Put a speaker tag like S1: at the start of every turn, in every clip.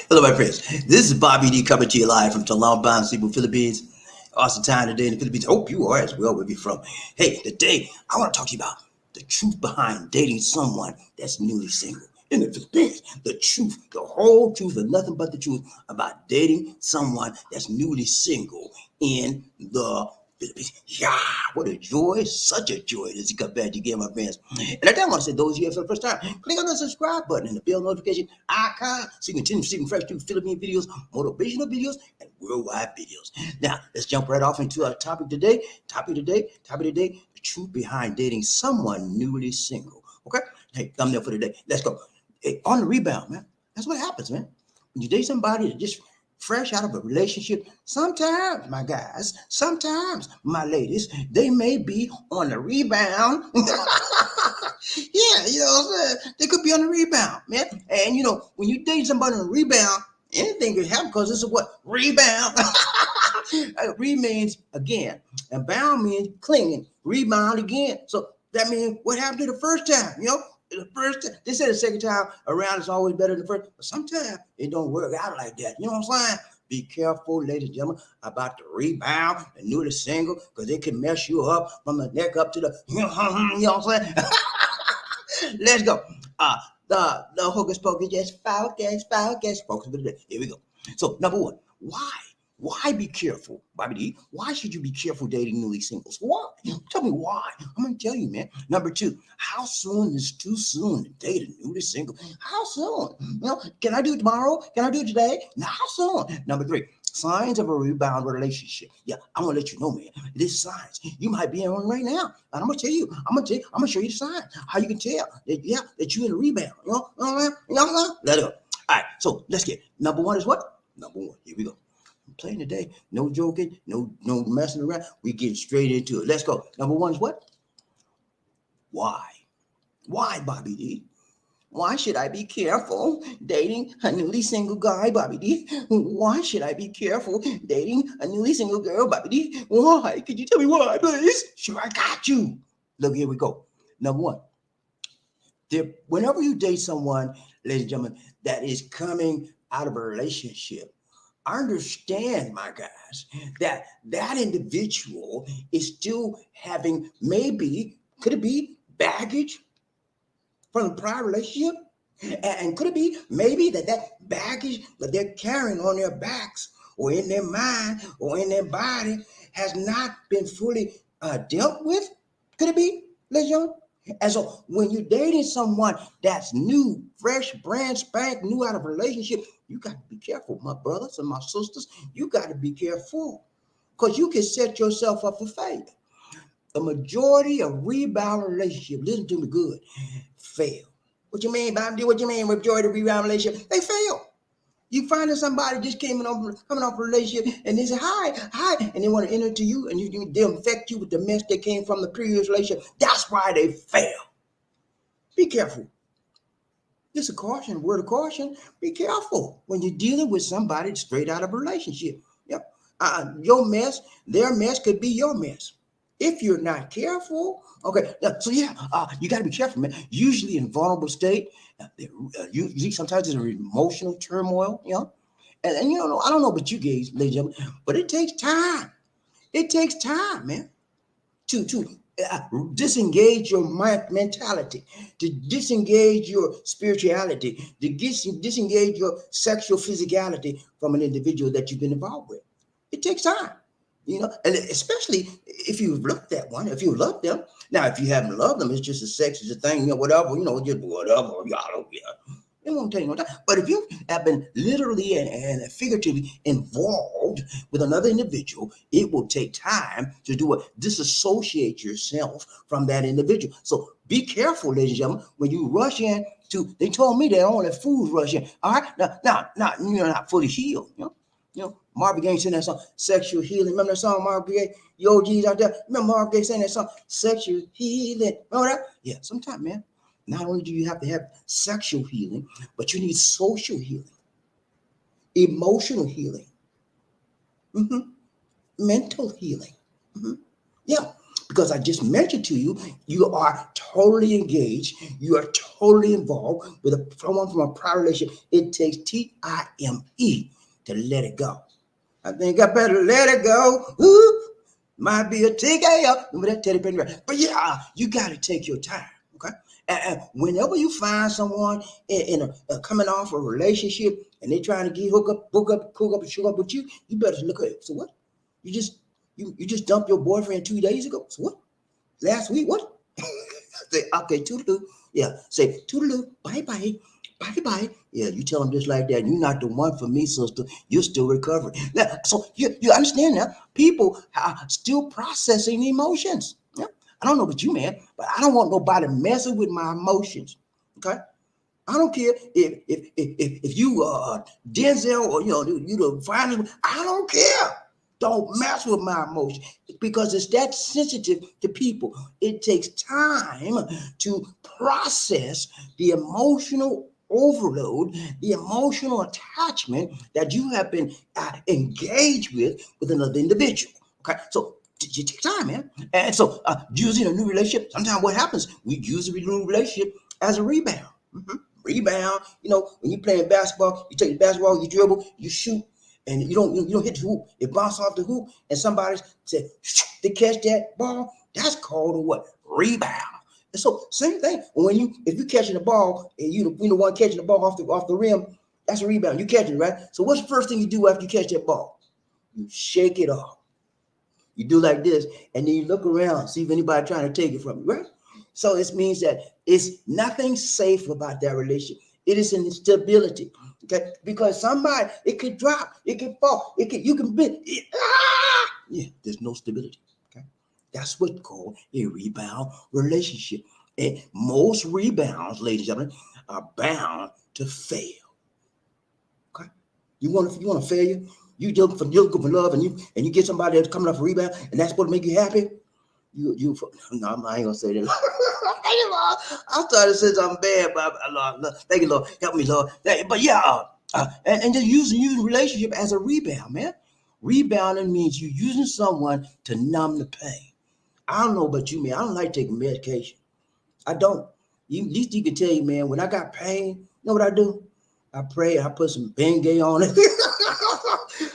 S1: Hello, my friends. This is BobbieD coming to you live from Talambaan, Cebu, Philippines. Awesome time today in the Philippines. Hope you are as well where you're from. Hey, today I want to talk to you about the truth behind dating someone that's newly single in the Philippines. The truth, the whole truth, and nothing but the truth about dating someone that's newly single in the Philippines. Yeah, what a joy, such a joy as you come back again, my friends. And I want to say, those of you here for the first time, click on the subscribe button and the bell notification icon so you can continue receiving fresh new Philippine videos, motivational videos, and worldwide videos. Now, let's jump right off into our topic today. The truth behind dating someone newly single. Okay? Hey, thumbnail for today. Let's go. Hey, on the rebound, man. That's what happens, man. When you date somebody that just fresh out of a relationship, sometimes, my guys, sometimes, my ladies, they may be on the rebound. Yeah, you know what I'm saying? They could be on the rebound, man. And, when you date somebody on the rebound, anything could happen because this is what? Rebound. Re means again, and bound means clinging. Rebound again. So that means what happened to the first time, The first time, they said the second time around is always better than the first, but sometimes it don't work out like that. You know what I'm saying? Be careful, ladies and gentlemen, about the rebound, the newly single, because it can mess you up from the neck up to the, you know what I'm saying? Let's go. The hocus pocus, just focus for the day. Here we go. So, number one, why? Why be careful, BobbieD? Why should you be careful dating newly singles? Why? Tell me why. I'm going to tell you, man. Number two, how soon is too soon to date a newly single? How soon? Can I do it tomorrow? Can I do it today? Now, how soon? Number three, signs of a rebound relationship. Yeah, I'm going to let you know, man. It is signs. You might be in one right now. And I'm going to tell you, I'm going to show you the signs. How you can tell that you're in a rebound. You know what I'm saying? Let it go. All right, so let's get number one is what? Number one. Here we go. Playing today, no joking, no messing around. We get straight into it. Let's go. Number one is what? Why? Why, BobbieD? Why should I be careful dating a newly single guy, BobbieD? Why should I be careful dating a newly single girl, BobbieD? Why? Could you tell me why, please? Sure, I got you. Look, here we go. Number one, whenever you date someone, ladies and gentlemen, that is coming out of a relationship, I understand, my guys, that individual is still having could it be baggage from the prior relationship? And could it be maybe that baggage that they're carrying on their backs or in their mind or in their body has not been fully dealt with? Could it be, ladies and gentlemen? And so when you're dating someone that's new, fresh, brand spank, new out of a relationship, you got to be careful, my brothers and my sisters. You got to be careful because you can set yourself up for failure. The majority of rebound relationships, listen to me good, fail. What you mean, Bob? What you mean, majority of rebound relationships? They fail. You find that somebody just coming off a relationship and they say, hi, and they want to enter to you and they'll infect you with the mess that came from the previous relationship. That's why they fail. Be careful. This is a caution, word of caution. Be careful when you're dealing with somebody straight out of a relationship. Yep. Your mess, their mess could be your mess. If you're not careful, okay. So you got to be careful, man. Usually in vulnerable state, usually sometimes there's an emotional turmoil, and I don't know about you guys, ladies and gentlemen, but it takes time. It takes time, man, to disengage your mentality, to disengage your spirituality, to disengage your sexual physicality from an individual that you've been involved with. It takes time. And especially if you love that one, if you love them. Now, if you haven't loved them, it's just a sex, it's a thing, whatever, just whatever, it won't take no time. But if you have been literally and figuratively involved with another individual, it will take time to do what? Disassociate yourself from that individual. So be careful, ladies and gentlemen, when you rush in they told me that only fools rush in. All right, now, you're not fully healed, Marvin Gaye sang that song, Sexual Healing. Remember that song, Marvin Gaye? The OGs out there. Remember Marvin Gaye sang that song, Sexual Healing? Remember that? Yeah, sometimes, man, not only do you have to have sexual healing, but you need social healing, emotional healing, mental healing. Yeah, Because I just mentioned to you, you are totally engaged. You are totally involved with someone from a prior relationship. It takes time to let it go. I think I better let it go. Ooh, might be a TKO. Remember that Teddy Penny? But yeah, you got to take your time. Okay. And whenever you find someone in a coming off a relationship and they trying to get hook up, and shook up with you, you better look at it. So what? You just dumped your boyfriend 2 days ago. So what? Last week? What? Say, okay, toodaloo. Yeah, say toodaloo, bye. Yeah, you tell them just like that. You're not the one for me, sister. You're still recovering. Now, so you understand now? People are still processing emotions. Yeah, I don't know about you, man, but I don't want nobody messing with my emotions. Okay. I don't care if you Denzel or you the finest. I don't care. Don't mess with my emotions because it's that sensitive to people. It takes time to process the emotional overload, the emotional attachment that you have been engaged with another individual. Okay, so you take time, man. And so using a new relationship, sometimes what happens, we use a new relationship as a rebound. Mm-hmm. Rebound, when you're playing basketball, you take the basketball, you dribble, you shoot, and you don't hit the hoop. It bounces off the hoop, and somebody said to catch that ball. That's called a what? Rebound. And so same thing. If you catching the ball and you the one catching the ball off the rim, that's a rebound. You catch it, right? So what's the first thing you do after you catch that ball? You shake it off. You do like this, and then you look around, see if anybody trying to take it from you, right? So it means that it's nothing safe about that relationship. It is an instability, okay? Because it could drop, it could fall, you can bend. Yeah, there's no stability, okay? That's what's called a rebound relationship. And most rebounds, ladies and gentlemen, are bound to fail. Okay, you want to failure? You looking for love, and you get somebody that's coming off a rebound, and that's supposed to make you happy. No, I ain't gonna say that. Thank you, Lord. I started to say something bad, but Lord, thank you, Lord. Help me, Lord. But yeah, and just using relationship as a rebound, man. Rebounding means you using someone to numb the pain. I don't know about you, man. I don't like taking medication. I don't. At least you can tell you, man, when I got pain, you know what I do? I pray, I put some Bengay on it.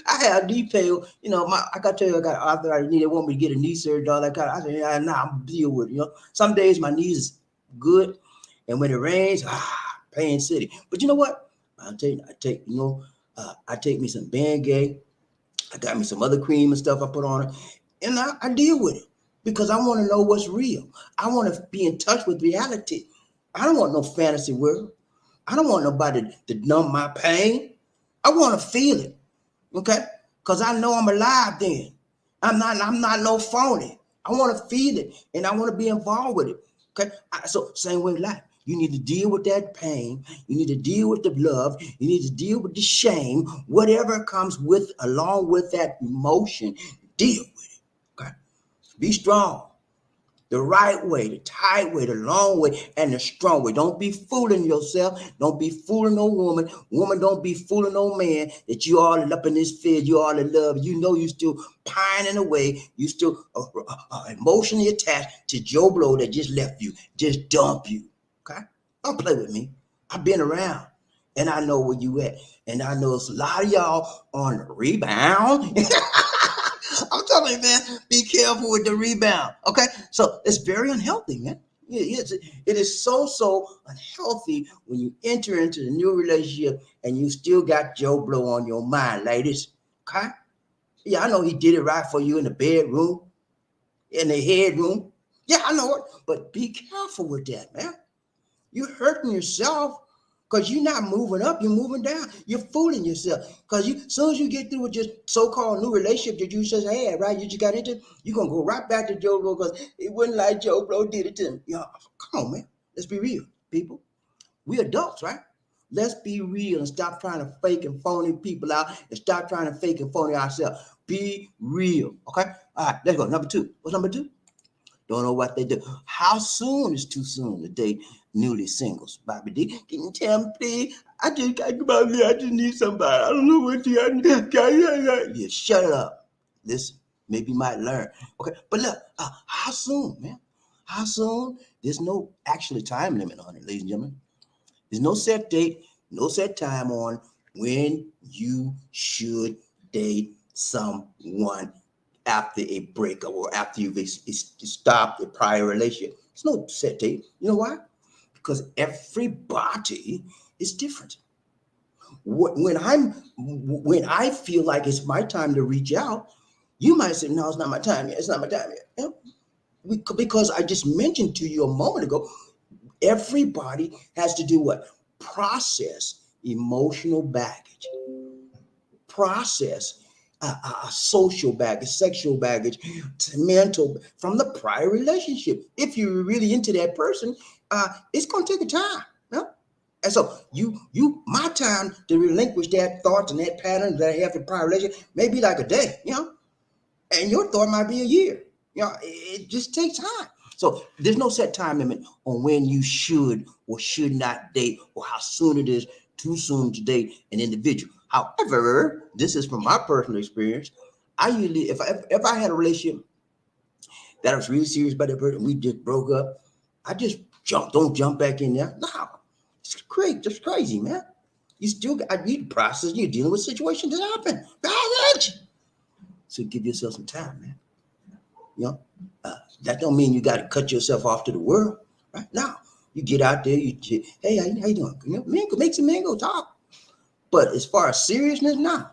S1: I have knee pain. I got to tell you, I got arthritis. They want me to get a knee surgery, all that kind of. I said, nah, I'm deal with it. Some days my knees is good, and when it rains, pain city. But you know what? I take me some Bengay. I got me some other cream and stuff I put on it, and I deal with it because I want to know what's real. I want to be in touch with reality. I don't want no fantasy world. I don't want nobody to numb my pain. I want to feel it, okay? Because I know I'm alive then. I'm not no phony. I want to feel it, and I want to be involved with it, okay? So same way life. You need to deal with that pain. You need to deal with the love. You need to deal with the shame. Whatever comes along with that emotion, deal with it, okay? Be strong. The right way, the tight way, the long way, and the strong way. Don't be fooling yourself. Don't be fooling no woman. Woman, don't be fooling no man that you all up in this field, you all in love. You know you still pining away. You still emotionally attached to Joe Blow that just left you, just dump you. Okay? Don't play with me. I've been around, and I know where you at. And I know it's a lot of y'all on rebound. I'm telling you, man, be careful with the rebound. Okay, so it's very unhealthy, man. It is so unhealthy when you enter into the new relationship and you still got Joe Blow on your mind, ladies. Okay, yeah, I know he did it right for you in the bedroom, in the headroom. Yeah, I know it, but be careful with that, man. You're hurting yourself. Because you're not moving up, you're moving down. You're fooling yourself. Because as soon as you get through with your so-called new relationship that you just had, right? You just got into, you're going to go right back to Joe Blow because it wasn't like Joe Blow did it to him. Come on, man. Let's be real, people. We adults, right? Let's be real and stop trying to fake and phony people out and stop trying to fake and phony ourselves. Be real, okay? All right, let's go. Number 2. What's number 2? Don't know what they do. How soon is too soon to date newly singles? BobbieD, can you tell me, please? I just need somebody. I don't know what you need. Yeah, shut it up. Listen, Maybe you might learn. Okay, but look, how soon, man? How soon? There's no actually time limit on it, ladies and gentlemen. There's no set date, no set time on when you should date someone after a breakup or after you've stopped a prior relationship. There's no set date. You know why? Because everybody is different. When I feel like it's my time to reach out, you might say, "No, it's not my time yet. It's not my time yet." You know? Because I just mentioned to you a moment ago, everybody has to do what? Process emotional baggage, process social baggage, sexual baggage, mental from the prior relationship. If you're really into that person, it's going to take a time. You know? And so my time to relinquish that thoughts and that pattern that I have in prior relationship may be like a day, you know, and your thought might be a year. You know, it just takes time. So there's no set time limit on when you should or should not date or how soon it is too soon to date an individual. However, this is from my personal experience. I usually, if I had a relationship that I was really serious about that person, we just broke up, I just don't jump back in there. No, it's crazy, just crazy, man. You still got you process. You're dealing with situations that happen. So give yourself some time, man. You know, that don't mean you got to cut yourself off to the world, right? Now, you get out there, hey, how you doing? You know, mingle, make some mingle, talk. But as far as seriousness, no,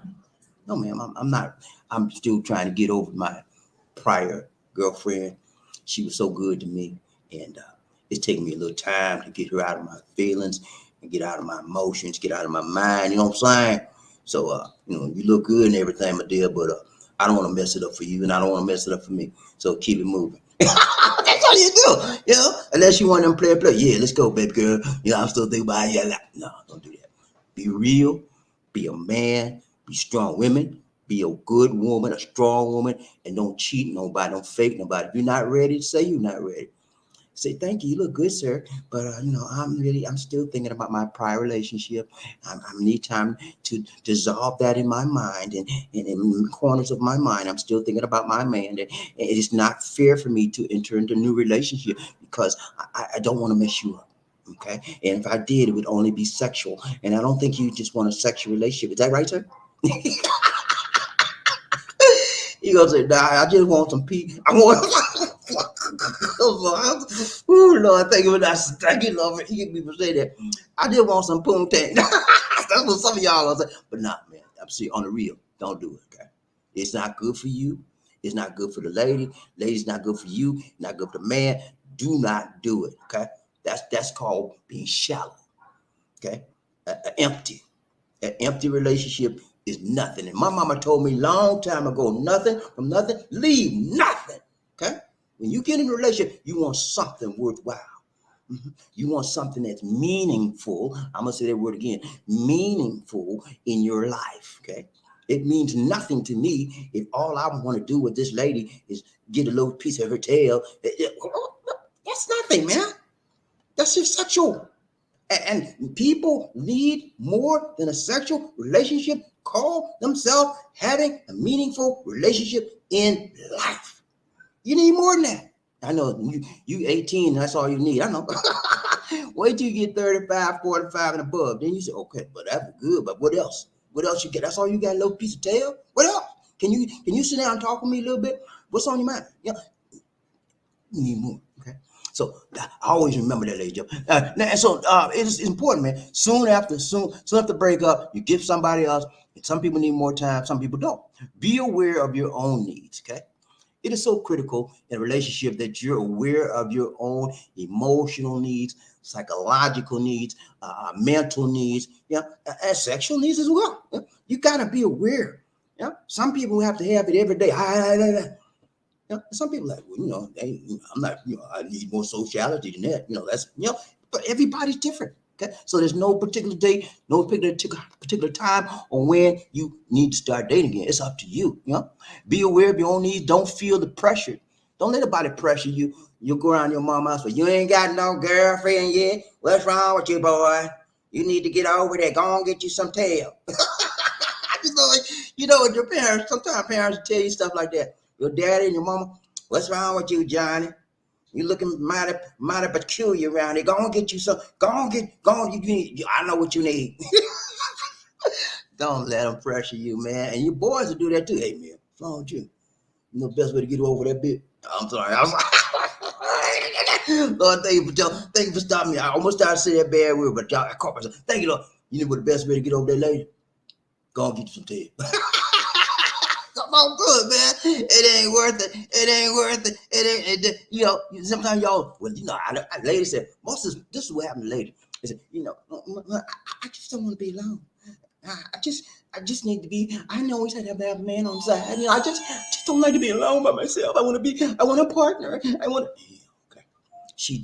S1: ma'am, I'm not. I'm still trying to get over my prior girlfriend. She was so good to me, and it's taking me a little time to get her out of my feelings and get out of my emotions, get out of my mind. You know what I'm saying? So, you know, you look good and everything, my dear, but I don't want to mess it up for you, and I don't want to mess it up for me. So keep it moving. That's all you do, you know. Unless you want them play. Yeah, let's go, baby girl. You know, I'm still thinking about it. Yeah, no, don't do that. Be real. Be a man. Be strong. Women, be a good woman, a strong woman, and don't cheat nobody. Don't fake nobody. If you're not ready, say you're not ready. Say, "Thank you, you look good, sir, but you know, I'm still thinking about my prior relationship. I need time to dissolve that in my mind and in the corners of my mind. I'm still thinking about my man, and it is not fair for me to enter into a new relationship because I don't want to mess you up." Okay, and if I did, it would only be sexual, and I don't think you just want a sexual relationship. Is that right, sir? He gonna say, "Nah, I just want some pee. I want." Oh Lord, thank you for that. Thank you, Lord, for hearing people say that. I just want some poontang. That's what some of y'all are saying. But nah, man, I'm saying on the real, don't do it. Okay, it's not good for you. It's not good for the lady. Lady's not good for you. Not good for the man. Do not do it. Okay, that's called being shallow. Okay, empty. An empty relationship is nothing. And my mama told me long time ago, nothing from nothing, leave nothing. Okay? When you get in a relationship, you want something worthwhile. You want something that's meaningful. I'm going to say that word again, meaningful in your life. Okay? It means nothing to me if all I want to do with this lady is get a little piece of her tail. That's nothing, man. That's just sexual. And people need more than a sexual relationship, call themselves having a meaningful relationship in life. You need more than that. I know you 18, that's all you need. I know. Wait till you get 35, 45 and above. Then you say, okay, but that's good. But what else? What else you get? That's all you got, a little piece of tail? What else? Can you sit down and talk with me a little bit? What's on your mind? Yeah. You need more. Okay. So I always remember that, ladies. And so it's important, man. Soon after break up, you give somebody else. And some people need more time. Some people don't. Be aware of your own needs. Okay. It is so critical in a relationship that you're aware of your own emotional needs, psychological needs, mental needs, and sexual needs as well. Yeah? You got to be aware. Yeah. Some people have to have it every day. Some people are like, well, I'm not, I need more sociality than that. That's, but everybody's different. Okay. So there's no particular date, no particular time on when you need to start dating again. It's up to you. Be aware of your own needs. Don't feel the pressure. Don't let nobody pressure you. You'll go around your mama's house, but you ain't got no girlfriend yet. What's wrong with you, boy? You need to get over there. Go on, get you some tail. With your parents, sometimes parents tell you stuff like that. your daddy and your mama, what's wrong with you, Johnny? You looking mighty peculiar around here. Go on, get you some. Go on. I know what you need. Don't let them pressure you, man. And your boys will do that too. Hey, man, what's wrong with you? You know the best way to get over that bit? I'm sorry. Lord, thank you for stopping me. I almost started saying that bad word, but y'all, I caught myself. Thank you, Lord. You know what the best way to get over that lady? Go on, get you some tape. Come on, good, man. It ain't worth it. It ain't worth it. It ain't, you know, sometimes y'all, well, you know, I lady said, most of this is what happened to lady. They said, you know, I just don't want to be alone. I just need to be. I know always had to have a man on the side. You know, I just don't like to be alone by myself. I want a partner. Okay.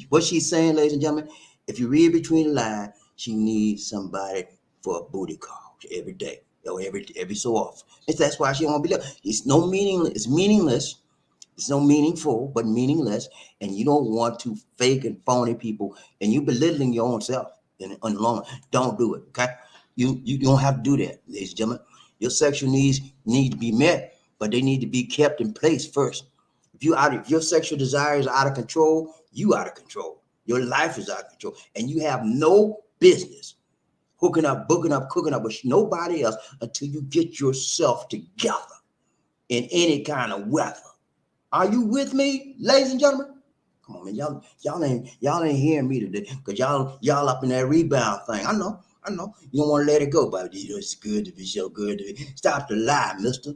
S1: What she's saying, ladies and gentlemen, if you read between the lines, she needs somebody for a booty call every day or every so often. That's why she don't want to be there. It's meaningless. It's no meaningful, but meaningless. And you don't want to fake and phony people, and you belittling your own self in the long run. Don't do it. Okay. You don't have to do that, ladies and gentlemen. Your sexual needs need to be met, but they need to be kept in place first. If your sexual desires are out of control, you out of control. Your life is out of control, and you have no business hooking up, booking up, cooking up with nobody else until you get yourself together in any kind of weather. Are you with me, ladies and gentlemen? Come on, man, y'all ain't hearing me today because y'all up in that rebound thing. I know. You don't want to let it go, but you know, it's good to be so good to be. Stop the lie, mister.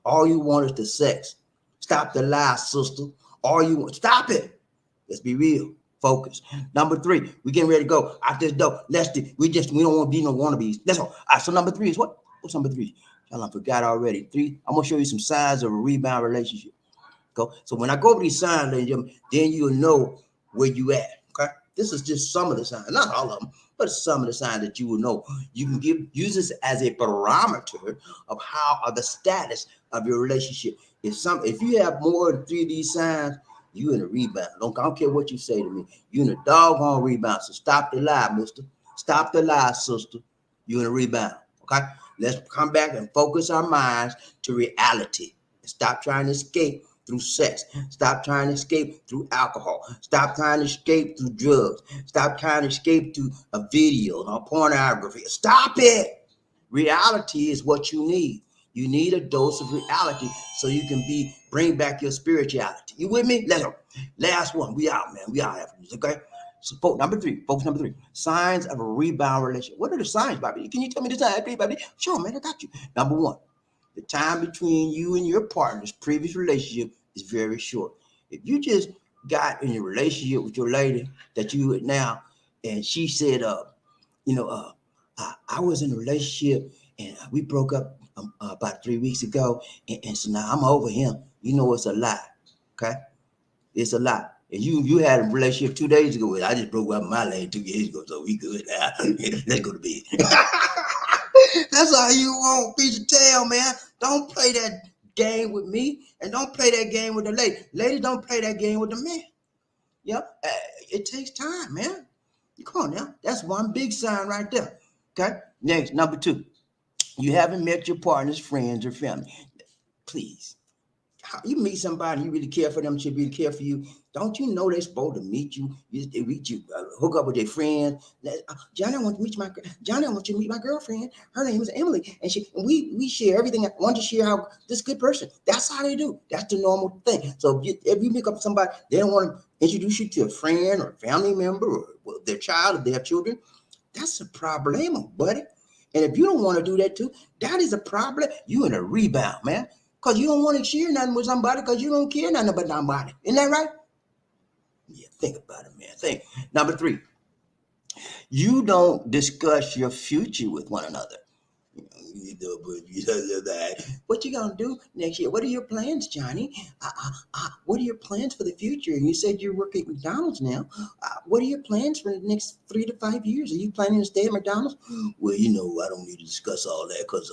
S1: All you want is the sex. Stop the lie, sister. All you want, stop it. Let's be real. Focus. Number 3, we getting ready to go out this door. We don't want to be no wannabes. That's all. All right, so number 3 is what? What's number 3? Y'all, I forgot already. 3, I'm going to show you some signs of a rebound relationship. Go. So when I go over these signs, ladies and gentlemen, then you'll know where you at. Okay. This is just some of the signs, not all of them, but some of the signs that you will know. You can use this as a barometer of the status of your relationship. If you have more than 3 of these signs, you in a rebound. I don't care what you say to me. You in a doggone rebound. So stop the lie, mister. Stop the lie, sister. You in a rebound. Okay. Let's come back and focus our minds to reality and stop trying to escape through sex. Stop trying to escape through alcohol. Stop trying to escape through drugs. Stop trying to escape through a video or pornography. Stop it. Reality is what you need. You need a dose of reality so you can bring back your spirituality. You with me? Let's go. Last one. We out, man. We out after this, okay? So focus number 3. Signs of a rebound relationship. What are the signs, Bobby? Can you tell me the signs, please, Bobby? Sure, man. I got you. Number 1. The time between you and your partner's previous relationship is very short. If you just got in a relationship with your lady that you with now, and she said, I was in a relationship and we broke up about 3 weeks ago, and so now I'm over him. You know it's a lie, okay? It's a lie. And you had a relationship 2 days ago. I just broke up with my lady 2 years ago, so we good now. Let's go to bed. That's all you want, piece of tail, man. Don't play that game with me, and don't play that game with the lady. Ladies, don't play that game with the man. Yep, it takes time, man. Come on now. That's one big sign right there. Okay. Next, number 2. You haven't met your partner's friends or family. Please. You meet somebody, you really care for them, should really care for you. Don't you know they're supposed to meet you? They meet you, hook up with their friends. Johnny, I want you to meet my girlfriend. Her name is Emily, and we share everything. I want to share how this good person. That's how they do. That's the normal thing. So if you pick up somebody, they don't want to introduce you to a friend or a family member or their child or their children. That's a problem, buddy. And if you don't want to do that too, that is a problem. You in a rebound, man. Because you don't want to share nothing with somebody because you don't care nothing about somebody. Isn't that right? Yeah, think about it, man. Think. Number 3, you don't discuss your future with one another. What you gonna do next year? What are your plans, Johnny? What are your plans for the future? And you said you're working at McDonald's now. What are your plans for the next 3 to 5 years? Are you planning to stay at McDonald's? Well, I don't need to discuss all that because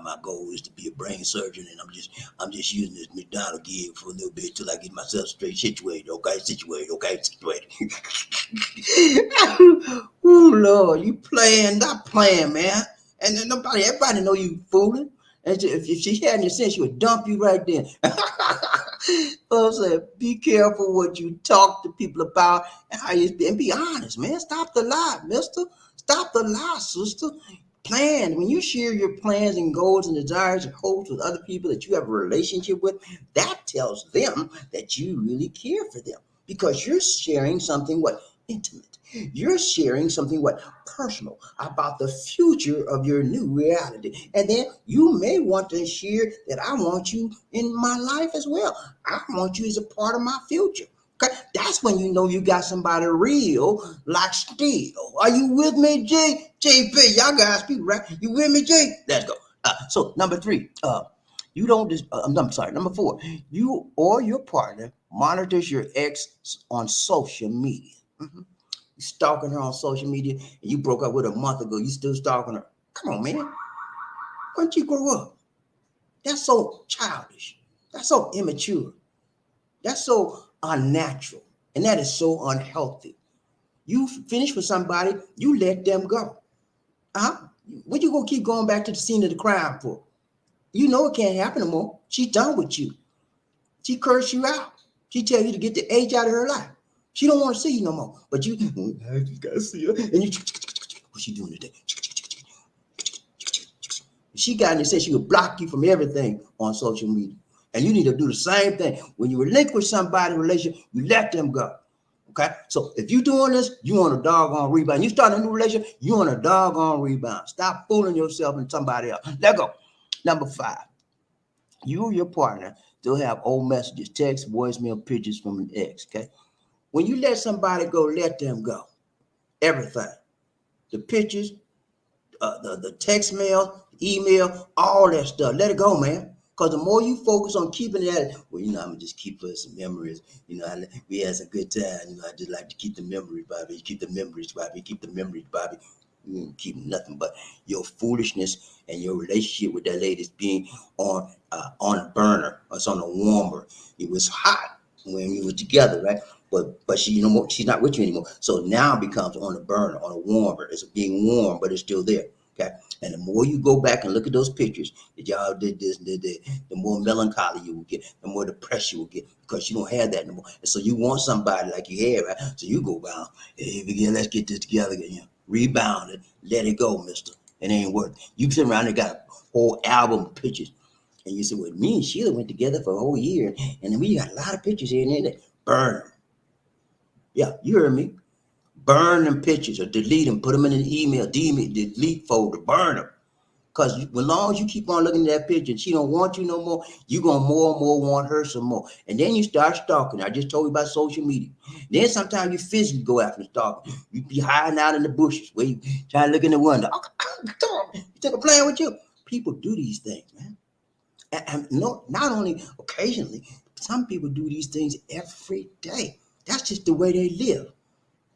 S1: my goal is to be a brain surgeon, and I'm just using this McDonald's gig for a little bit till I get myself straight situated. Okay, situated. Oh Lord, you playing, not playing, man. And then everybody know you fooling. And if she had any sense, she would dump you right then. So I'm saying, be careful what you talk to people about and how you and be honest, man. Stop the lie, mister. Stop the lie, sister. Plan. When you share your plans and goals and desires and hopes with other people that you have a relationship with, that tells them that you really care for them because you're sharing something what intimate. You're sharing something what personal about the future of your new reality. And then you may want to share that I want you in my life as well. I want you as a part of my future. Okay, that's when you know you got somebody real like steel. Are you with me, G? JP, y'all guys be right. You with me, G? Let's go. So number three, you don't just. I'm sorry. Number four, you or your partner monitors your ex on social media. Mhm. You stalking her on social media, and you broke up with her a month ago. You still stalking her. Come on, man. Why don't you grow up? That's so childish. That's so immature. That's so unnatural. And that is so unhealthy. You finish with somebody, you let them go. Uh-huh. What you gonna keep going back to the scene of the crime for? You know it can't happen no more. She's done with you. She cursed you out. She tell you to get the H out of her life. She don't want to see you no more. But you gotta see her. And you what's she doing today? She got in and said she would block you from everything on social media. And you need to do the same thing. When you relinquish somebody in a relationship, you let them go. Okay? So if you're doing this, you want a doggone rebound. You start a new relationship, you want a doggone rebound. Stop fooling yourself and somebody else. Let go. Number five, you or your partner still have old messages, text, voicemail, pictures from an ex. Okay? When you let somebody go, let them go. Everything. The pictures, the text mail, email, all that stuff. Let it go, man. Because the more you focus on keeping that, well, I'm going to just keep us some memories. We had some good time. I just like to keep the memories, Bobby. Keep the memories, Bobby. Keep the memories, Bobby. You ain't keeping nothing but your foolishness and your relationship with that lady is being on a burner. Or it's on a warmer. It was hot when you were together, right? But she no more. She's not with you anymore. So now it becomes on a burner, on a warmer. It's being warm, but it's still there. Okay. And the more you go back and look at those pictures that y'all did this, did that, the more melancholy you will get, the more depressed you will get because you don't have that no more. And so you want somebody like you had, right? So you go down, hey, again, let's get this together again. Rebound it, let it go, mister. It ain't worth it. You sit around and got a whole album of pictures. And you say, well, me and Sheila went together for a whole year. And then we got a lot of pictures here and there. Burn them. Yeah, you heard me. Burn them pictures or delete them, put them in an email, delete folder, burn them. Because as long as you keep on looking at that picture and she don't want you no more, you're going to more and more want her some more. And then you start stalking. I just told you about social media. Then sometimes you physically go after stalking. You be hiding out in the bushes where you try to look in the window. You think I'm playing with you? People do these things, man. And no, not only occasionally, some people do these things every day. That's just the way they live.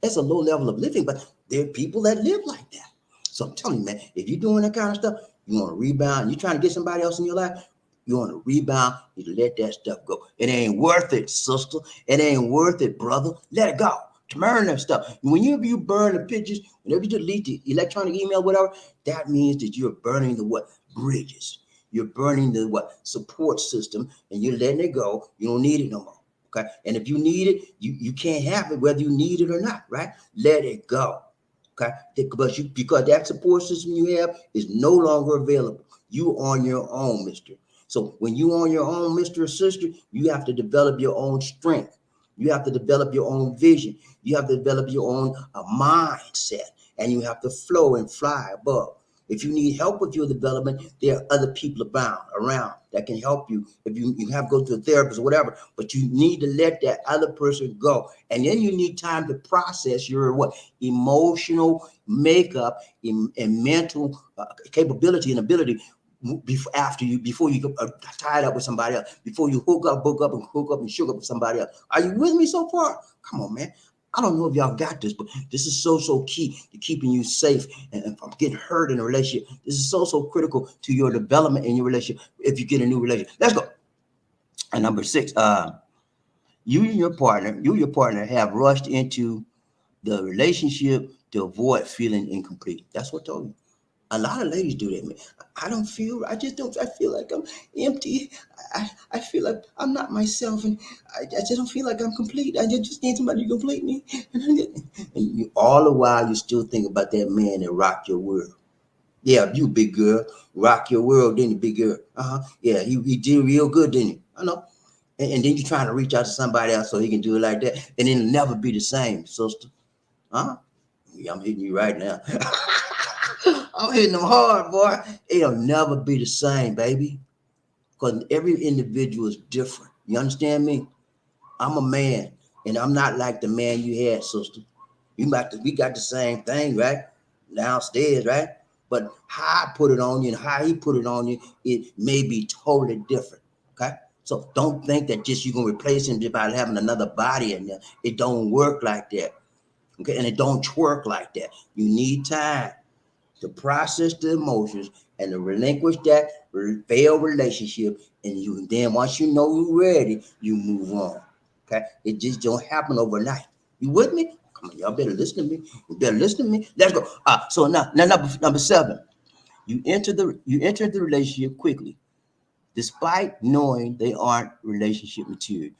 S1: That's a low level of living, but there are people that live like that. So I'm telling you, man, if you're doing that kind of stuff, you want to rebound, you're trying to get somebody else in your life, you want to rebound, you let that stuff go. It ain't worth it, sister. It ain't worth it, brother. Let it go. Burn that stuff. Whenever you burn the pictures, whenever you delete the electronic email, whatever, that means that you're burning the what? Bridges. You're burning the what? Support system, and you're letting it go. You don't need it no more. Okay. And if you need it, you can't have it whether you need it or not, right? Let it go. Okay. Because that support system you have is no longer available. You on your own, mister. So when you on your own, Mr. or sister, you have to develop your own strength. You have to develop your own vision. You have to develop your own mindset, and you have to flow and fly above. If you need help with your development, there are other people around that can help you. If you have to go to a therapist or whatever, but you need to let that other person go. And then you need time to process your what? Emotional makeup and mental capability and ability before you get tied up with somebody else, before you hook up and sugar up with somebody else. Are you with me so far? Come on, man. I don't know if y'all got this, but this is so key to keeping you safe and from getting hurt in a relationship. This is so critical to your development in your relationship if you get a new relationship. Let's go. And number six, you and your partner have rushed into the relationship to avoid feeling incomplete. That's what I told you. A lot of ladies do that. Man. I just don't, I feel like I'm empty. I feel like I'm not myself, and I just don't feel like I'm complete. I just need somebody to complete me. And you, all the while, you still think about that man that rocked your world. Yeah, you big girl, rock your world, didn't you, big girl? Yeah, he did real good, didn't he? I know. And then you're trying to reach out to somebody else so he can do it like that, and it'll never be the same, sister. Huh? Yeah, I'm hitting you right now. I'm hitting them hard, boy. It'll never be the same, baby. Because every individual is different. You understand me? I'm a man, and I'm not like the man you had, sister. We got the same thing, right? Downstairs, right? But how I put it on you and how he put it on you, it may be totally different. Okay? So don't think that just you're gonna replace him just by having another body in there. It don't work like that. Okay, and it don't twerk like that. You need time to process the emotions and to relinquish that failed relationship. And you then once you know you're ready, you move on. Okay, it just don't happen overnight. You with me? Come on, y'all better listen to me. You better listen to me. Let's go. So now number 7. You enter the relationship quickly despite knowing they aren't relationship material.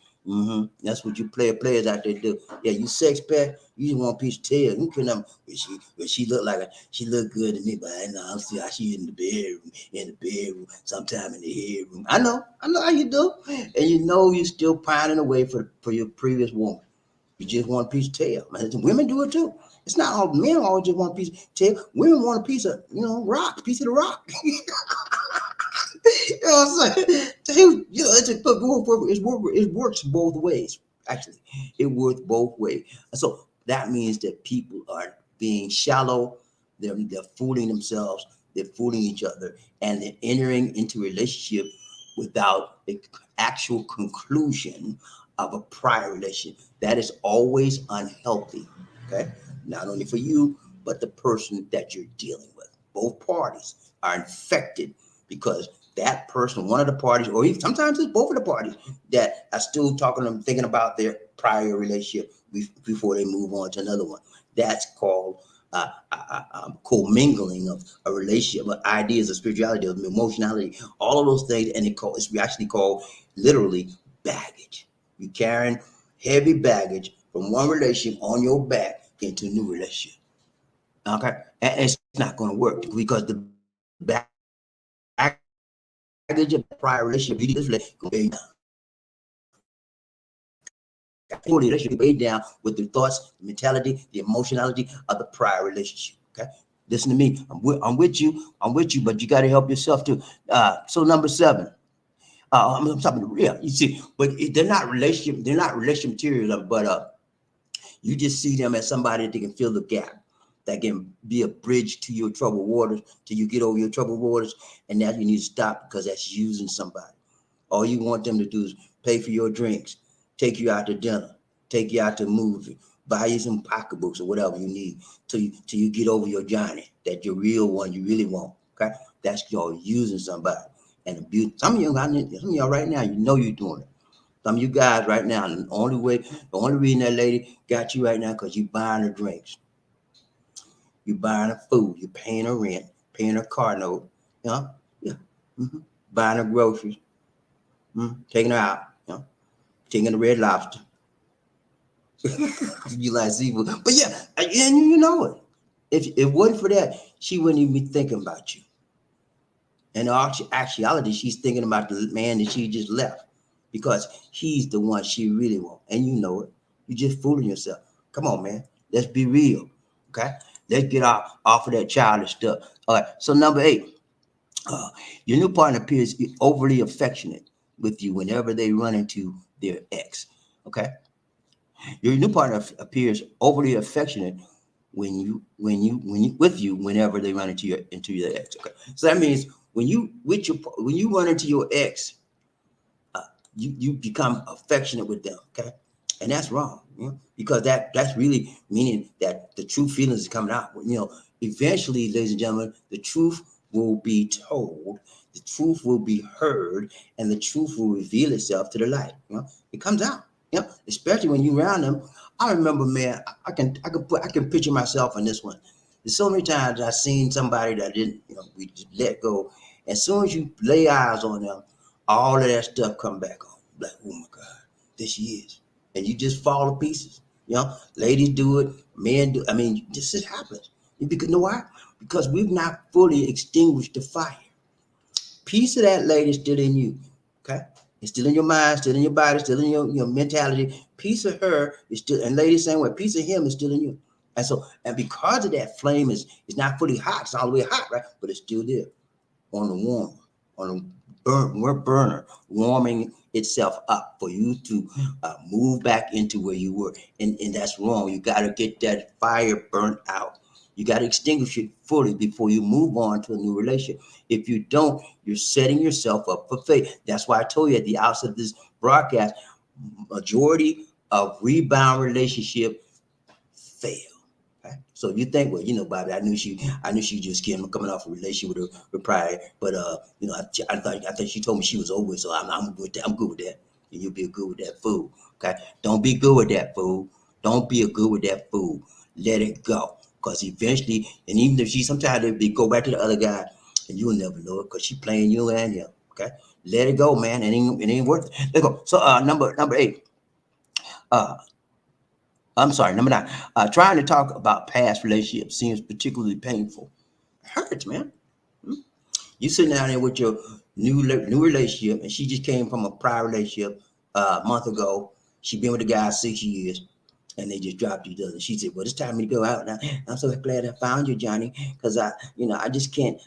S1: That's what you players out there do. Yeah, you sex pet, you just want a piece of tail. You can she look like she look good to me, but I know I'm see how she in the bedroom, sometime in the headroom. I know how you do, and you know you're still pining away for your previous woman. You just want a piece of tail. Man, women do it too. It's not all men always just want a piece of tail. Women want a piece of rock, piece of the rock. You know what I'm saying? It works both ways. Actually, it works both ways. So that means that people are being shallow. They're fooling themselves. They're fooling each other, and they're entering into a relationship without the actual conclusion of a prior relationship. That is always unhealthy. Okay, not only for you, but the person that you're dealing with. Both parties are infected because that person, one of the parties, or even sometimes it's both of the parties that are still thinking about their prior relationship before they move on to another one. That's called commingling of a relationship, of ideas of spirituality, of emotionality, all of those things, and it's actually called literally baggage. You're carrying heavy baggage from one relationship on your back into a new relationship. Okay, and it's not going to work because the baggage of prior relationship, you need this relationship relationship weighed down with the thoughts, the mentality, the emotionality of the prior relationship. Okay, listen to me. I'm with you, but you got to help yourself too. So number 7. I'm talking real. You see, but they're not relationship material, but you just see them as somebody that can fill the gap, that can be a bridge to your troubled waters, till you get over your troubled waters, and now you need to stop because that's using somebody. All you want them to do is pay for your drinks, take you out to dinner, take you out to a movie, buy you some pocketbooks or whatever you need till you get over your Johnny, that your real one you really want. Okay, that's y'all using somebody and abuse. Some of y'all right now, you know you're doing it. Some of you guys right now, the only reason that lady got you right now because you buying her drinks, you buying her food, you paying her rent, paying her car note, yeah, buying her groceries, taking her out, taking the Red Lobster. You like seafood, but yeah, and you know it. If it wasn't for that, she wouldn't even be thinking about you. And in actuality, she's thinking about the man that she just left because he's the one she really wants, and you know it. You just fooling yourself. Come on, man. Let's be real. Okay, let's get off of that childish stuff. All right. So number 8. Your new partner appears overly affectionate with you whenever they run into their ex. Okay, your new partner appears overly affectionate with you whenever they run into your ex. Okay, so that means when you run into your ex, you become affectionate with them. Okay, and that's wrong. Because that's really meaning that the true feelings is coming out. Eventually, ladies and gentlemen, the truth will be told, the truth will be heard, and the truth will reveal itself to the light. It comes out. Especially when you around them. I remember, man, I can picture myself in this one. There's so many times I've seen somebody that didn't, we just let go. As soon as you lay eyes on them, all of that stuff come back on. Like, oh my God, there she is. And you just fall to pieces. Ladies do it, men do. I mean, this just happens. Because, you know why? Because we've not fully extinguished the fire. Piece of that lady is still in you. Okay? It's still in your mind, still in your body, still in your mentality. Piece of her is still, and ladies, same way, piece of him is still in you. And because of that, flame is not fully hot, it's all the way hot, right? But it's still there on the warm, on the burner, warming itself up for you to move back into where you were. And that's wrong. You got to get that fire burnt out. You got to extinguish it fully before you move on to a new relationship. If you don't, you're setting yourself up for failure. That's why I told you at the outset of this broadcast, majority of rebound relationship fail. Okay? So you think, well, Bobbie, I knew she just coming off a relationship with her prior, but I thought she told me she was over it, so I'm good with that. I'm good with that, and you'll be good with that fool. Okay, don't be good with that fool. Don't be a good with that fool. Let it go, because eventually, and even if sometimes they go back to the other guy, and you'll never know it, because she playing you and him. Okay, let it go, man. It ain't worth it. Let go. So number 8. I'm sorry, number 9. Trying to talk about past relationships seems particularly painful. It hurts, man. You sitting down there with your new relationship, and she just came from a prior relationship a month ago. She been with the guy 6 years, and they just dropped each other. She said, "Well, it's time for me to go out now. I'm so glad I found you, Johnny, because I just can't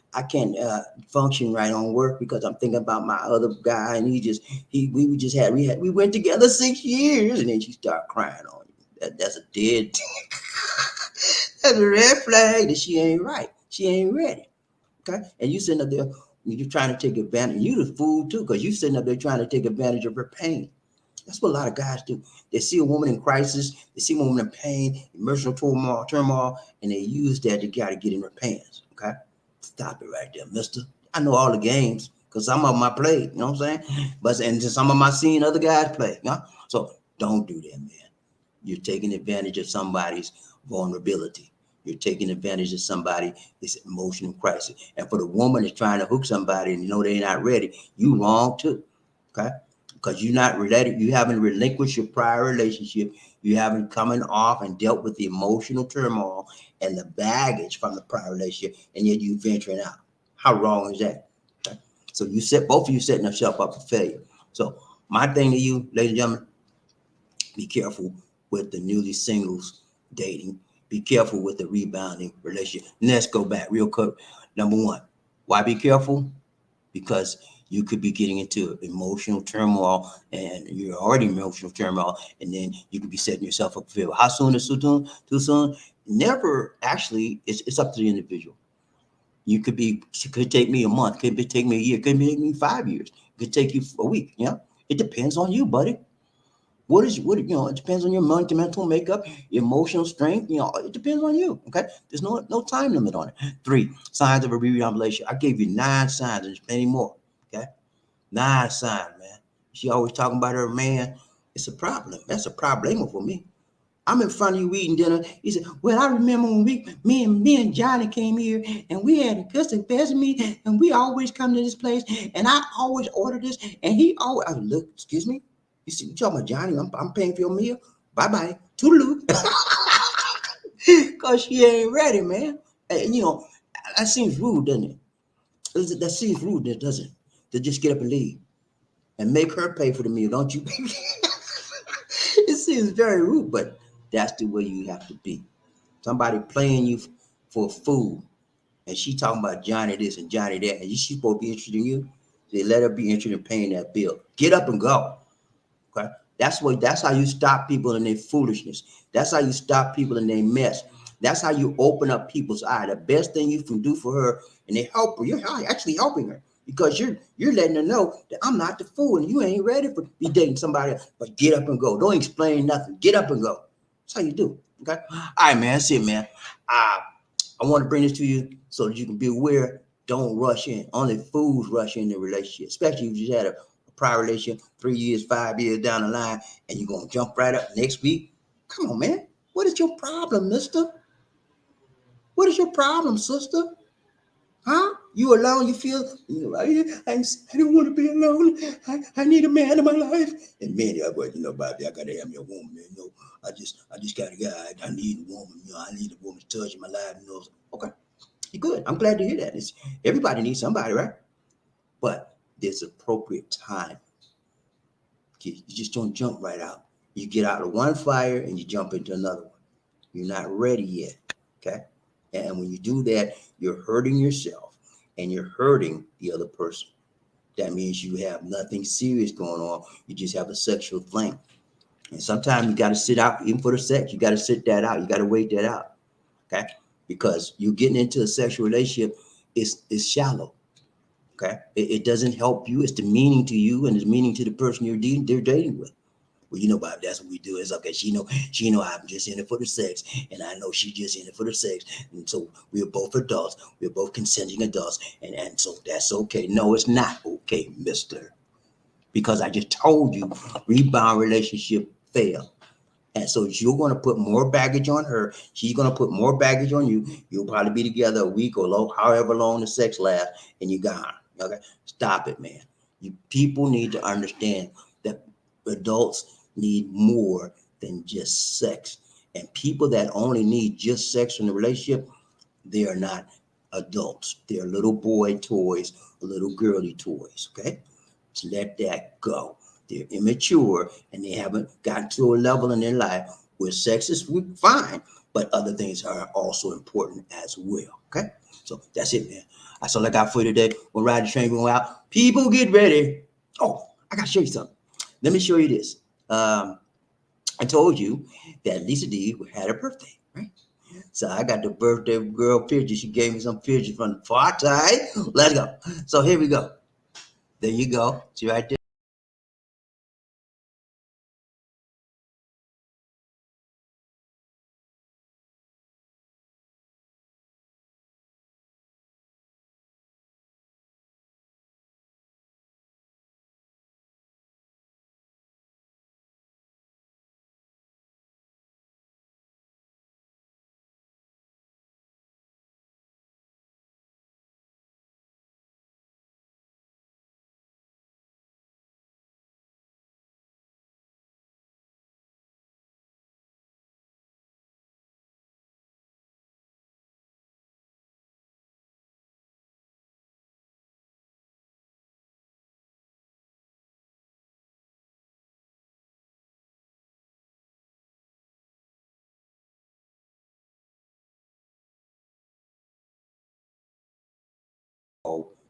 S1: function right on work because I'm thinking about my other guy, and we went together 6 years, and then she started crying on you. That's a dead." That's a red flag that she ain't right. She ain't ready. Okay, and you sitting up there, you're trying to take advantage. You the fool too, because you sitting up there trying to take advantage of her pain. That's what a lot of guys do. They see a woman in crisis, they see a woman in pain, emotional turmoil, and they use that to try to get in her pants. Okay, stop it right there, Mister. I know all the games because some of them I played. You know what I'm saying? But and some of them I seen other guys play. So don't do that, man. You're taking advantage of somebody's vulnerability. You're taking advantage of somebody's emotional crisis. And for the woman that's trying to hook somebody and they're not ready, you wrong too. Okay? Because you're not related, you haven't relinquished your prior relationship. You haven't coming off and dealt with the emotional turmoil and the baggage from the prior relationship, and yet you venturing out. How wrong is that? Okay? So both of you setting yourself up for failure. So my thing to you, ladies and gentlemen, be careful with the newly singles dating. Be careful with the rebounding relationship. Let's go back real quick. Number 1, why be careful? Because you could be getting into emotional turmoil, and you're already emotional turmoil, and then you could be setting yourself up for failure. How soon is too soon? Too soon? Never. Actually, it's up to the individual. It could take me a month, could take me a year, could take me 5 years, it could take you a week. It depends on you, buddy. It depends on your mental makeup, emotional strength. It depends on you. Okay, there's no time limit on it. 3 signs of a rebound relationship. I gave you 9 signs, and there's plenty more. Okay, 9 signs, man. She always talking about her man. It's a problem. That's a problem for me. I'm in front of you eating dinner. He said, "Well, I remember when me and Johnny came here, and we had a custom fest meet, and we always come to this place, and I always order this, and he always." I said, "Look, excuse me. You talking about Johnny? I'm paying for your meal. Bye bye, toodaloo." Cause she ain't ready, man. And that seems rude, doesn't it? That seems rude, doesn't it? To just get up and leave and make her pay for the meal, don't you? It seems very rude, but that's the way you have to be. Somebody playing you for a fool, and she talking about Johnny this and Johnny that, and she's supposed to be interested in you. They let her be interested in paying that bill. Get up and go. Okay, that's how you stop people in their foolishness. That's how you stop people in their mess. That's how you open up people's eye. The best thing you can do for her, and they help her. You're actually helping her because you're letting her know that I'm not the fool, and you ain't ready for be dating somebody else. But get up and go. Don't explain nothing. Get up and go. That's how you do. Okay. All right, man. That's it, man. I want to bring this to you so that you can be aware. Don't rush in. Only fools rush into a relationship, especially if you just had a prior relationship 3 years, 5 years down the line, and you're gonna jump right up next week. Come on, man. What is your problem, mister? What is your problem, sister? Huh? You alone? You feel, I don't want to be alone. I need a man in my life. And many of us, Bobby, I gotta have me a woman. I just got a guy. I need a woman. I need a woman to touch in my life. Okay, you good. I'm glad to hear that. Everybody needs somebody, right? But there's appropriate time. You just don't jump right out. You get out of one fire and you jump into another one. You're not ready yet. Okay. And when you do that, you're hurting yourself and you're hurting the other person. That means you have nothing serious going on. You just have a sexual flame. And sometimes you got to sit out, even for the sex, you got to sit that out. You got to wait that out. Okay. Because you getting into a sexual relationship is shallow. Okay. It doesn't help you. It's demeaning to you and it's meaning to the person they're dating with. Well, Bob, that's what we do. It's okay. She know I'm just in it for the sex, and I know she just in it for the sex. And so we're both adults. We're both consenting adults, and so that's okay. No, it's not okay, mister. Because I just told you, rebound relationship fail. And so you're going to put more baggage on her. She's going to put more baggage on you. You'll probably be together a week or however long the sex lasts, and you're gone. Okay? Stop it, man. People need to understand that adults need more than just sex. And people that only need just sex in the relationship, they are not adults. They're little boy toys, little girly toys. Okay? So let that go. They're immature and they haven't gotten to a level in their life where sex is fine, but other things are also important as well. Okay? So that's it, man. That's all I got for you today. We'll ride the train going out. People get ready. Oh, I got to show you something. Let me show you this. I told you that Lisa D had a birthday, right? So I got the birthday girl picture. She gave me some pictures from the far side. Let's go. So here we go. There you go. See right there.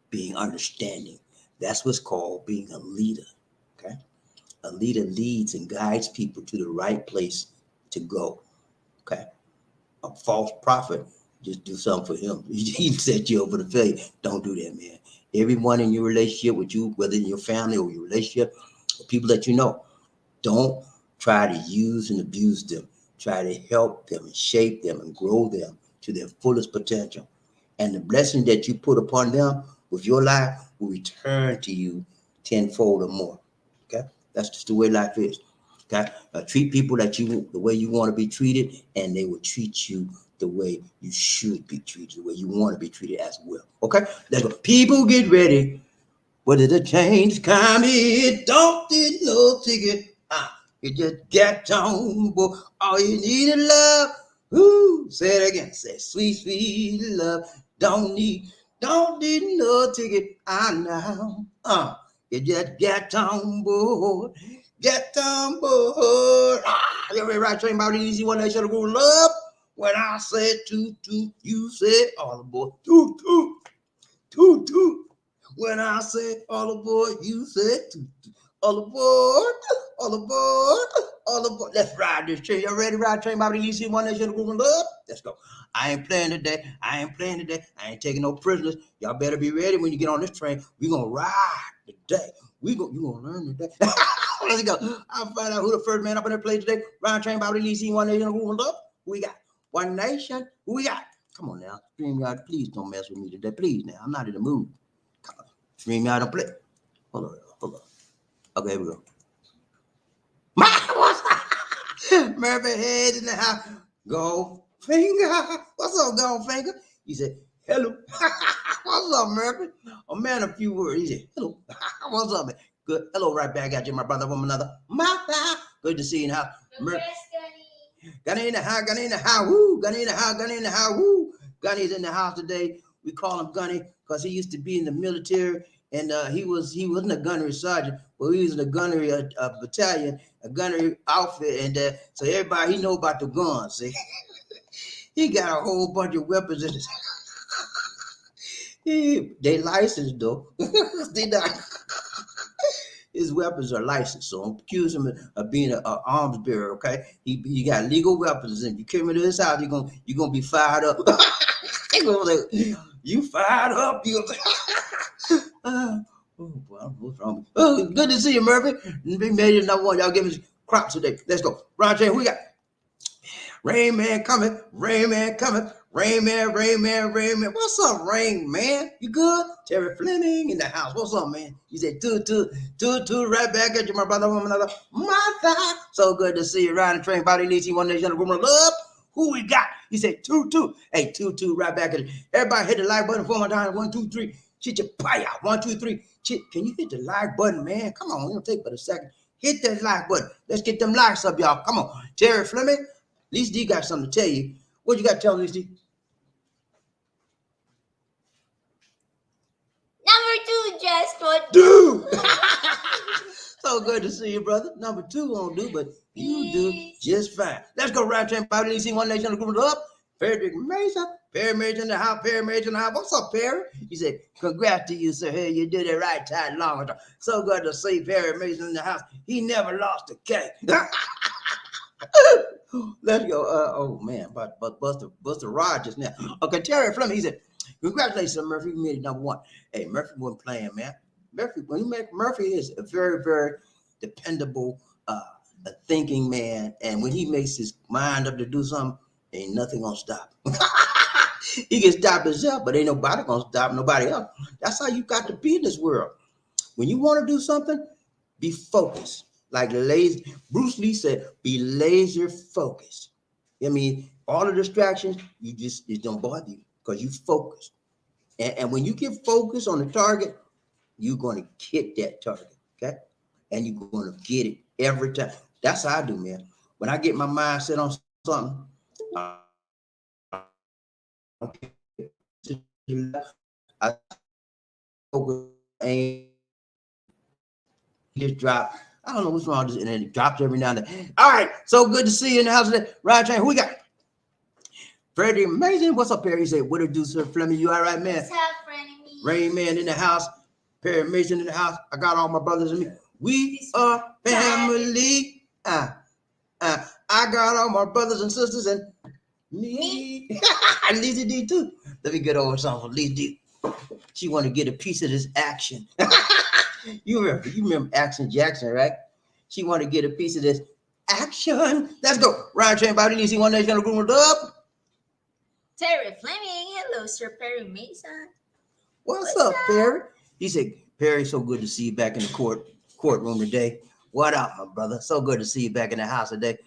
S1: Being understanding. That's what's called being a leader. Okay. A leader leads and guides people to the right place to go. Okay. A false prophet just do something for him. He set you over the failure. Don't do that, man. Everyone in your relationship with you, whether in your family or your relationship, or people that you know, don't try to use and abuse them. Try to help them and shape them and grow them to their fullest potential. And the blessing that you put upon them with your life will return to you tenfold or more. Okay? That's just the way life is. Okay? Treat people the way you want to be treated, and they will treat you the way you should be treated, the way you want to be treated as well. Okay? Let's go. People get ready. What did the change come in? Don't need no ticket. You just get on board. All you need is love. Ooh, say it again. Say sweet, sweet love. Don't need no ticket. I know. You just get on board. Get on board. You ready to ride train about the easy one that should have grown love. When I said toot toot, you said all aboard. Toot toot, toot toot. When I said all aboard, you said toot toot. All aboard, all aboard, all aboard. Let's ride this train. Y'all ready to ride train about the easy one that should have grown love? Let's go. I ain't playing today. I ain't taking no prisoners. Y'all better be ready when you get on this train. We gonna ride today. You gonna learn today. Let's go. I'll find out who the first man up in there play today. Ride train about the easy one that should have grown love. Who we got? One Nation. Who we got? Come on now. StreamYard, please don't mess with me today. Please now. I'm not in the mood. Come on. StreamYard don't play. Hold on. Okay, here we go. Murphy head in the house. Go Finger, what's up, gone finger? He said, hello. What's up, Murphy? A man, a few words. He said, hello. What's up, man? Good. Hello, right back at you, my brother from another mother. Good to see you now. Murphy. Gunny in the house, Gunny in the house, woo. Gunny in the house, Gunny in the house, woo. Gunny's in the house today. We call him Gunny because he used to be in the military, and he wasn't a gunnery sergeant, but he was in a gunnery battalion, a gunnery outfit, and so everybody he know about the guns. See, he got a whole bunch of weapons in his. They licensed though. They not. His weapons are licensed, so I'm accusing him of being an arms bearer. Okay, he got legal weapons, and if you come into his house, you're gonna be fired up. You fired up? You oh boy, what's wrong? Oh, good to see you, Murphy. We made it another one. Y'all give us crops today. Let's go, Roger. Who we got? Rain Man coming. Rain Man coming. Rain Man, Rain Man, Rain Man. What's up, Rain Man? You good? Terry Fleming in the house. What's up, man? You said two, right back at you, my brother, woman, another mother. So good to see you riding the train, body leasing, one nation, room of love. Who we got? He said 2-2. Hey, 2-2, right back at you. Everybody hit the like button for my time. 1, 2, 3. Chit your pie out. 1, 2, 3. Chit, can you hit the like button, man? Come on, it'll take but a second. Hit that like button. Let's get them likes up, y'all. Come on. Terry Fleming, Lisa D got something to tell you. What you got to tell Lisa D?
S2: Number 2 just what
S1: do. So good to see you, brother. Number 2 won't do, but you do just fine. Let's go right train, Bobby D. One nation, group up. Perry Mason, Perry Mason in the house, Perry Mason in the house. What's up, Perry? He said, congrats to you, sir. Hey, you did it right time, long. So good to see Perry Mason in the house. He never lost a cake. Let's go. Oh man, but Buster Rogers now. Okay, Terry Fleming. He said, congratulations, Murphy. You made it number 1. Hey, Murphy wasn't playing, man. Murphy is a very, very dependable, thinking man, and when he makes his mind up to do something, ain't nothing gonna stop him. He can stop himself, but ain't nobody gonna stop nobody else. That's how you got to be in this world. When you want to do something, be focused. Like Bruce Lee said, be laser focused. I mean, all the distractions, it don't bother you because you focus. And when you get focused on the target, you're going to hit that target, okay? And you're going to get it every time. That's how I do, man. When I get my mind set on something, I focus and just drop. I don't know what's wrong with this, and it drops every now and then. All right, so good to see you in the house today. Ryan Train, who we got? Freddie Amazing. What's up, Perry? He said, what it do, sir? Fleming, you all right, man?
S2: What's up, Freddie?
S1: Rain Man in the house. Perry Mason in the house. I got all my brothers and me. We are family. I got all my brothers and sisters and me. Lisa D too. Let me get over something for Lisa D. She want to get a piece of this action. You remember Action Jackson, right? She want to get a piece of this action. Let's go. Ryan Train, Bobby Lee, one nation, group up.
S2: Terry Fleming. Hello, Sir Perry Mason.
S1: What's up, Perry? He said, Perry, so good to see you back in the courtroom today. What up, my brother? So good to see you back in the house today.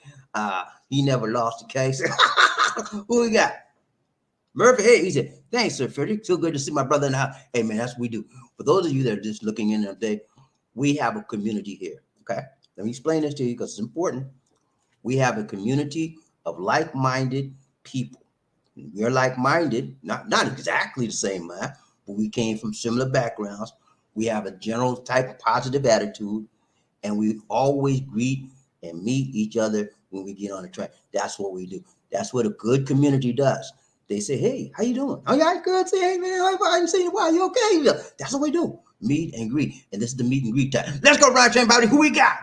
S1: He never lost a case. Who we got? Murphy, hey, he said, thanks, Sir Freddie. So good to see my brother in the house. Hey, man, that's what we do. For those of you that are just looking in today, we have a community here, okay? Let me explain this to you because it's important. We have a community of like-minded people. We're like-minded, not exactly the same mind, but we came from similar backgrounds. We have a general type of positive attitude, and we always greet and meet each other when we get on the train. That's what we do. That's what a good community does. They say, hey, how you doing? Oh, yeah, good. Say, hey, man, I haven't seen you in a while. You okay? That's what we do. Meet and greet. And this is the meet and greet time. Let's go, Ryan Train Bobby. Who we got?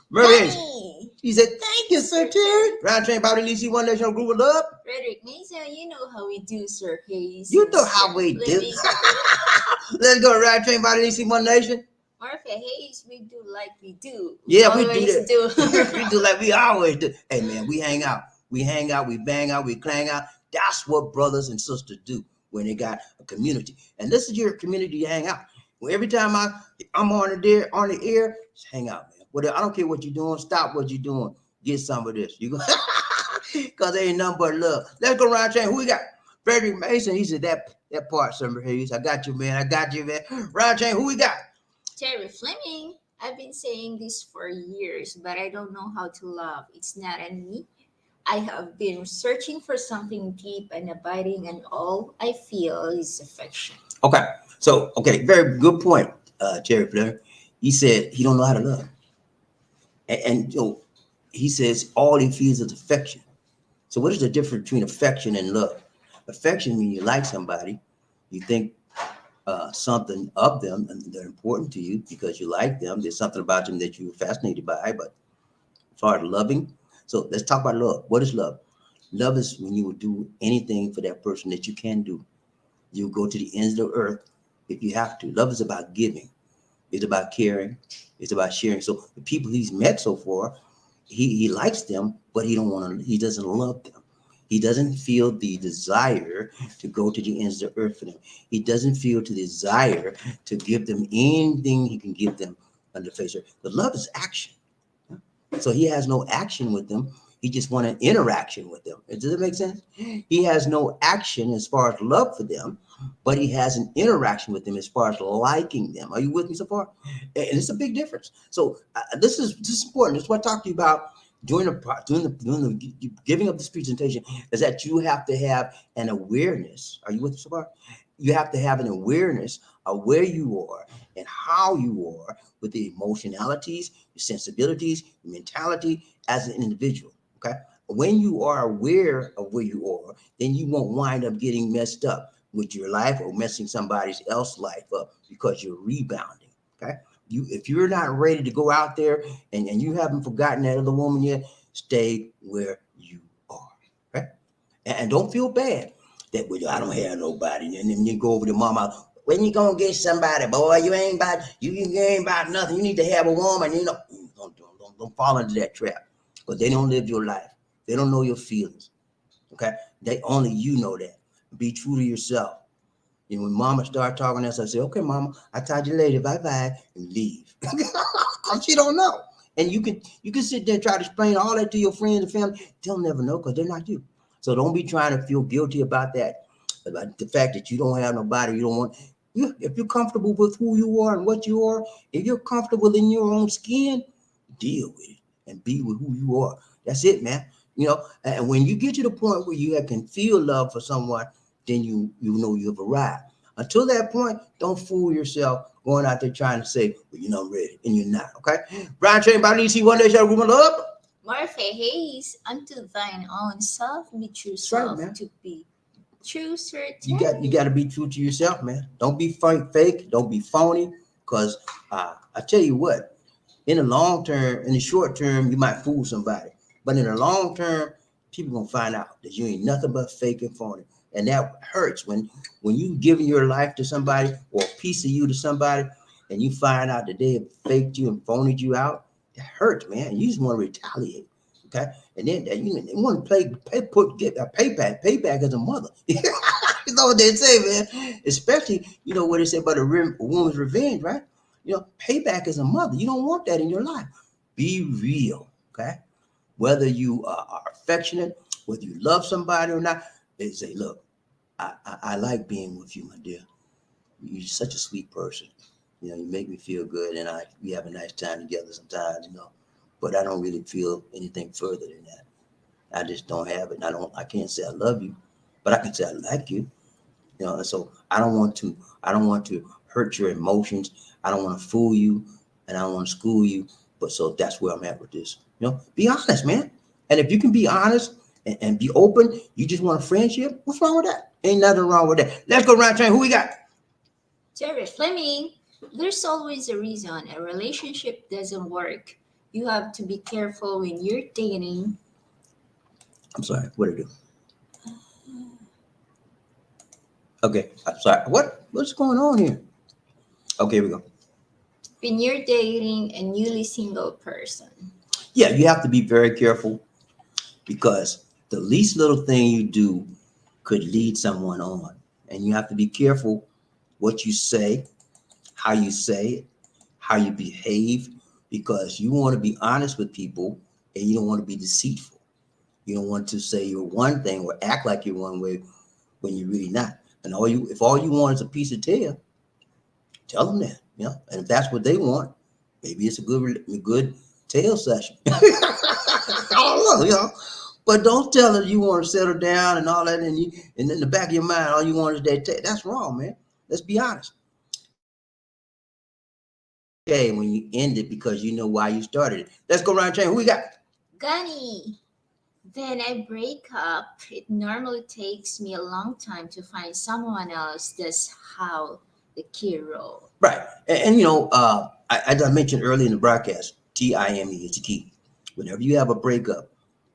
S1: Murray. He said, thank you, Sir Terry. Ryan Train Bobby, Lisa, one nation group of love.
S2: Frederick Mason, you know how we do, Sir Hayes.
S1: You know how we do. Let's go, Ryan Train Bobby, Lisa, one nation.
S2: Murphy Hayes, we do like we do.
S1: Yeah, we do that. We do like we always do. Hey, man, we hang out. We hang out, we bang out, we clang out. That's what brothers and sisters do when they got a community. And this is your community to hang out. Well, every time I'm on the air, just hang out, man. I don't care what you're doing. Stop what you're doing. Get some of this. You go. Because there ain't nothing but love. Let's go around chain. Who we got? Frederick Mason. He said that part, Summer Hayes. I got you, man. I got you, man. Round chain. Who we got?
S2: Terry Fleming. I've been saying this for years, but I don't know how to love. It's not in me. I have been searching for something deep and abiding, and all I feel is affection.
S1: Okay. So, okay, very good point, Jerry Flair. He said he don't know how to love. And he says all he feels is affection. So what is the difference between affection and love? Affection means you like somebody, you think something of them, and they're important to you because you like them. There's something about them that you're fascinated by. But as far as loving, so let's talk about love. What is love? Love is when you will do anything for that person that you can do. You go to the ends of the earth if you have to. Love is about giving. It's about caring. It's about sharing. So the people he's met so far, he likes them, but he don't want to. He doesn't love them. He doesn't feel the desire to go to the ends of the earth for them. He doesn't feel the desire to give them anything he can give them on the face of earth. But love is action. So he has no action with them. He just want an interaction with them. Does it make sense? He has no action as far as love for them, but he has an interaction with them as far as liking them. Are you with me so far? And it's a big difference. So this is important. This is what I talked to you about during the giving of this presentation, is that you have to have an awareness. Are you with me so far? You have to have an awareness of where you are and how you are with the emotionalities, your sensibilities, your mentality as an individual. Okay. When you are aware of where you are, then you won't wind up getting messed up with your life or messing somebody else's life up because you're rebounding. Okay. If you're not ready to go out there and you haven't forgotten that other woman yet, stay where you are. Okay. And don't feel bad that, well, I don't have nobody. And then you go over to mama. When you gonna get somebody, boy? You ain't about nothing. You need to have a woman. Don't fall into that trap, because they don't live your life. They don't know your feelings. Okay, they only you know that. Be true to yourself. And when mama start talking to us, I say, okay, mama, I told you later, bye bye, and leave. She don't know. And you can sit there and try to explain all that to your friends and family. They'll never know because they're not you. So don't be trying to feel guilty about that, about the fact that you don't have nobody. You don't want you. If you're comfortable with who you are and what you are, if you're comfortable in your own skin, deal with it and be with who you are. That's it, man. And when you get to the point where you can feel love for someone, then you know you've arrived. Until that point, don't fool yourself going out there trying to say, well, you're not ready, and you're not. Okay. Brian Train, by DC, one day shall room of love.
S2: Martha Hayes, unto thine own self, be true self, right, to be true, certain.
S1: You got to be true to yourself, man. Don't be fake. Don't be phony. Because I tell you what, in the long term, in the short term, you might fool somebody. But in the long term, people gonna find out that you ain't nothing but fake and phony. And that hurts when you giving your life to somebody or a piece of you to somebody, and you find out that they have faked you and phonied you out. It hurts, man. You just want to retaliate. Okay. And then you want to get a payback. Payback as a mother. You know what they say, man. Especially, what they say about a woman's revenge, right? Payback as a mother. You don't want that in your life. Be real. Okay. Whether you are affectionate, whether you love somebody or not, they say, look, I like being with you, my dear. You're such a sweet person. You make me feel good, and we have a nice time together sometimes, but I don't really feel anything further than that. I just don't have it. I can't say I love you, but I can say I like you. And so I don't want to hurt your emotions. I don't want to fool you, and I don't want to school you. But so that's where I'm at with this. Be honest, man. And if you can be honest and be open, you just want a friendship, what's wrong with that? Ain't nothing wrong with that. Let's go around train. Who we got?
S2: Terry Fleming. There's always a reason a relationship doesn't work. You have to be careful when you're dating.
S1: I'm sorry. What did I do? Okay. I'm sorry. What's going on here? Okay, here we go.
S2: When you're dating a newly single person.
S1: Yeah, you have to be very careful, because the least little thing you do could lead someone on. And you have to be careful what you say, how you say it, how you behave, because you want to be honest with people and you don't want to be deceitful. You don't want to say you're one thing or act like you're one way when you're really not. And if all you want is a piece of tail, tell them that, you know. And if that's what they want, maybe it's a good tail session. I don't know, you know. But don't tell her you want to settle down and all that, and in the back of your mind, all you want is that tail. That's wrong, man. Let's be honest. Okay, when you end it because you know why you started it. Let's go around the chain. Who we got?
S2: Gunny. When I break up, it normally takes me a long time to find someone else. That's how the key roll.
S1: Right. And you know, as I mentioned earlier in the broadcast, time is the key. Whenever you have a breakup,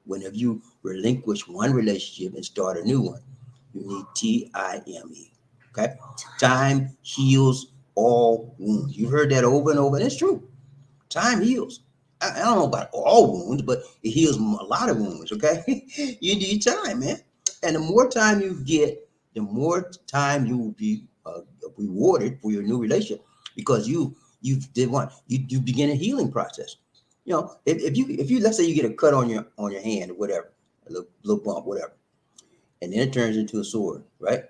S1: whenever you relinquish one relationship and start a new one, you need time. Okay. Time heals all wounds. You've heard that over and over, and it's true. Time heals. I don't know about all wounds, but it heals a lot of wounds. Okay. You need time, man. And the more time you get, the more time you will be rewarded for your new relationship, because you begin a healing process. You know, if you let's say you get a cut on your hand or whatever, a little bump, whatever, and then it turns into a sword, right?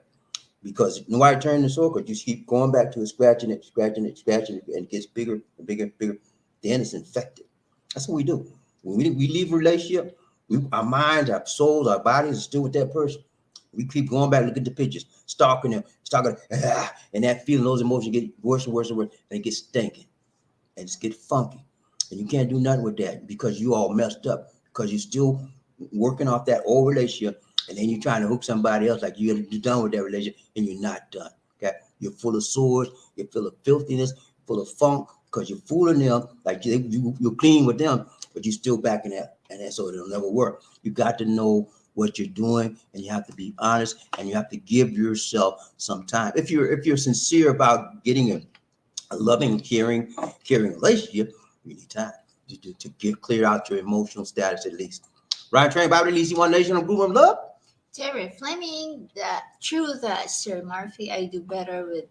S1: Because why it turned into a sword? Because you keep going back to it, scratching it, and it gets bigger and bigger and bigger. Then it's infected. That's what we do. When we leave a relationship, our minds, our souls, our bodies are still with that person. We keep going back, look at the pictures, stalking them, and that feeling, those emotions get worse and worse and worse, and it gets stinking, and it gets funky. And you can't do nothing with that because you all messed up, because you're still working off that old relationship, and then you're trying to hook somebody else like you're done with that relationship, and you're not done. Okay, you're full of sores, you're full of filthiness, full of funk, because you're fooling them like you're clean with them, but you're still back in that, and so it'll never work. You got to know what you're doing, and you have to be honest, and you have to give yourself some time. If you're sincere about getting a loving, caring relationship, you need time to get clear out your emotional status at least. Ryan Train, Bobby Lee, One Nation on Blue Room Love.
S2: Terry Fleming, true that, Sir Murphy, I do better with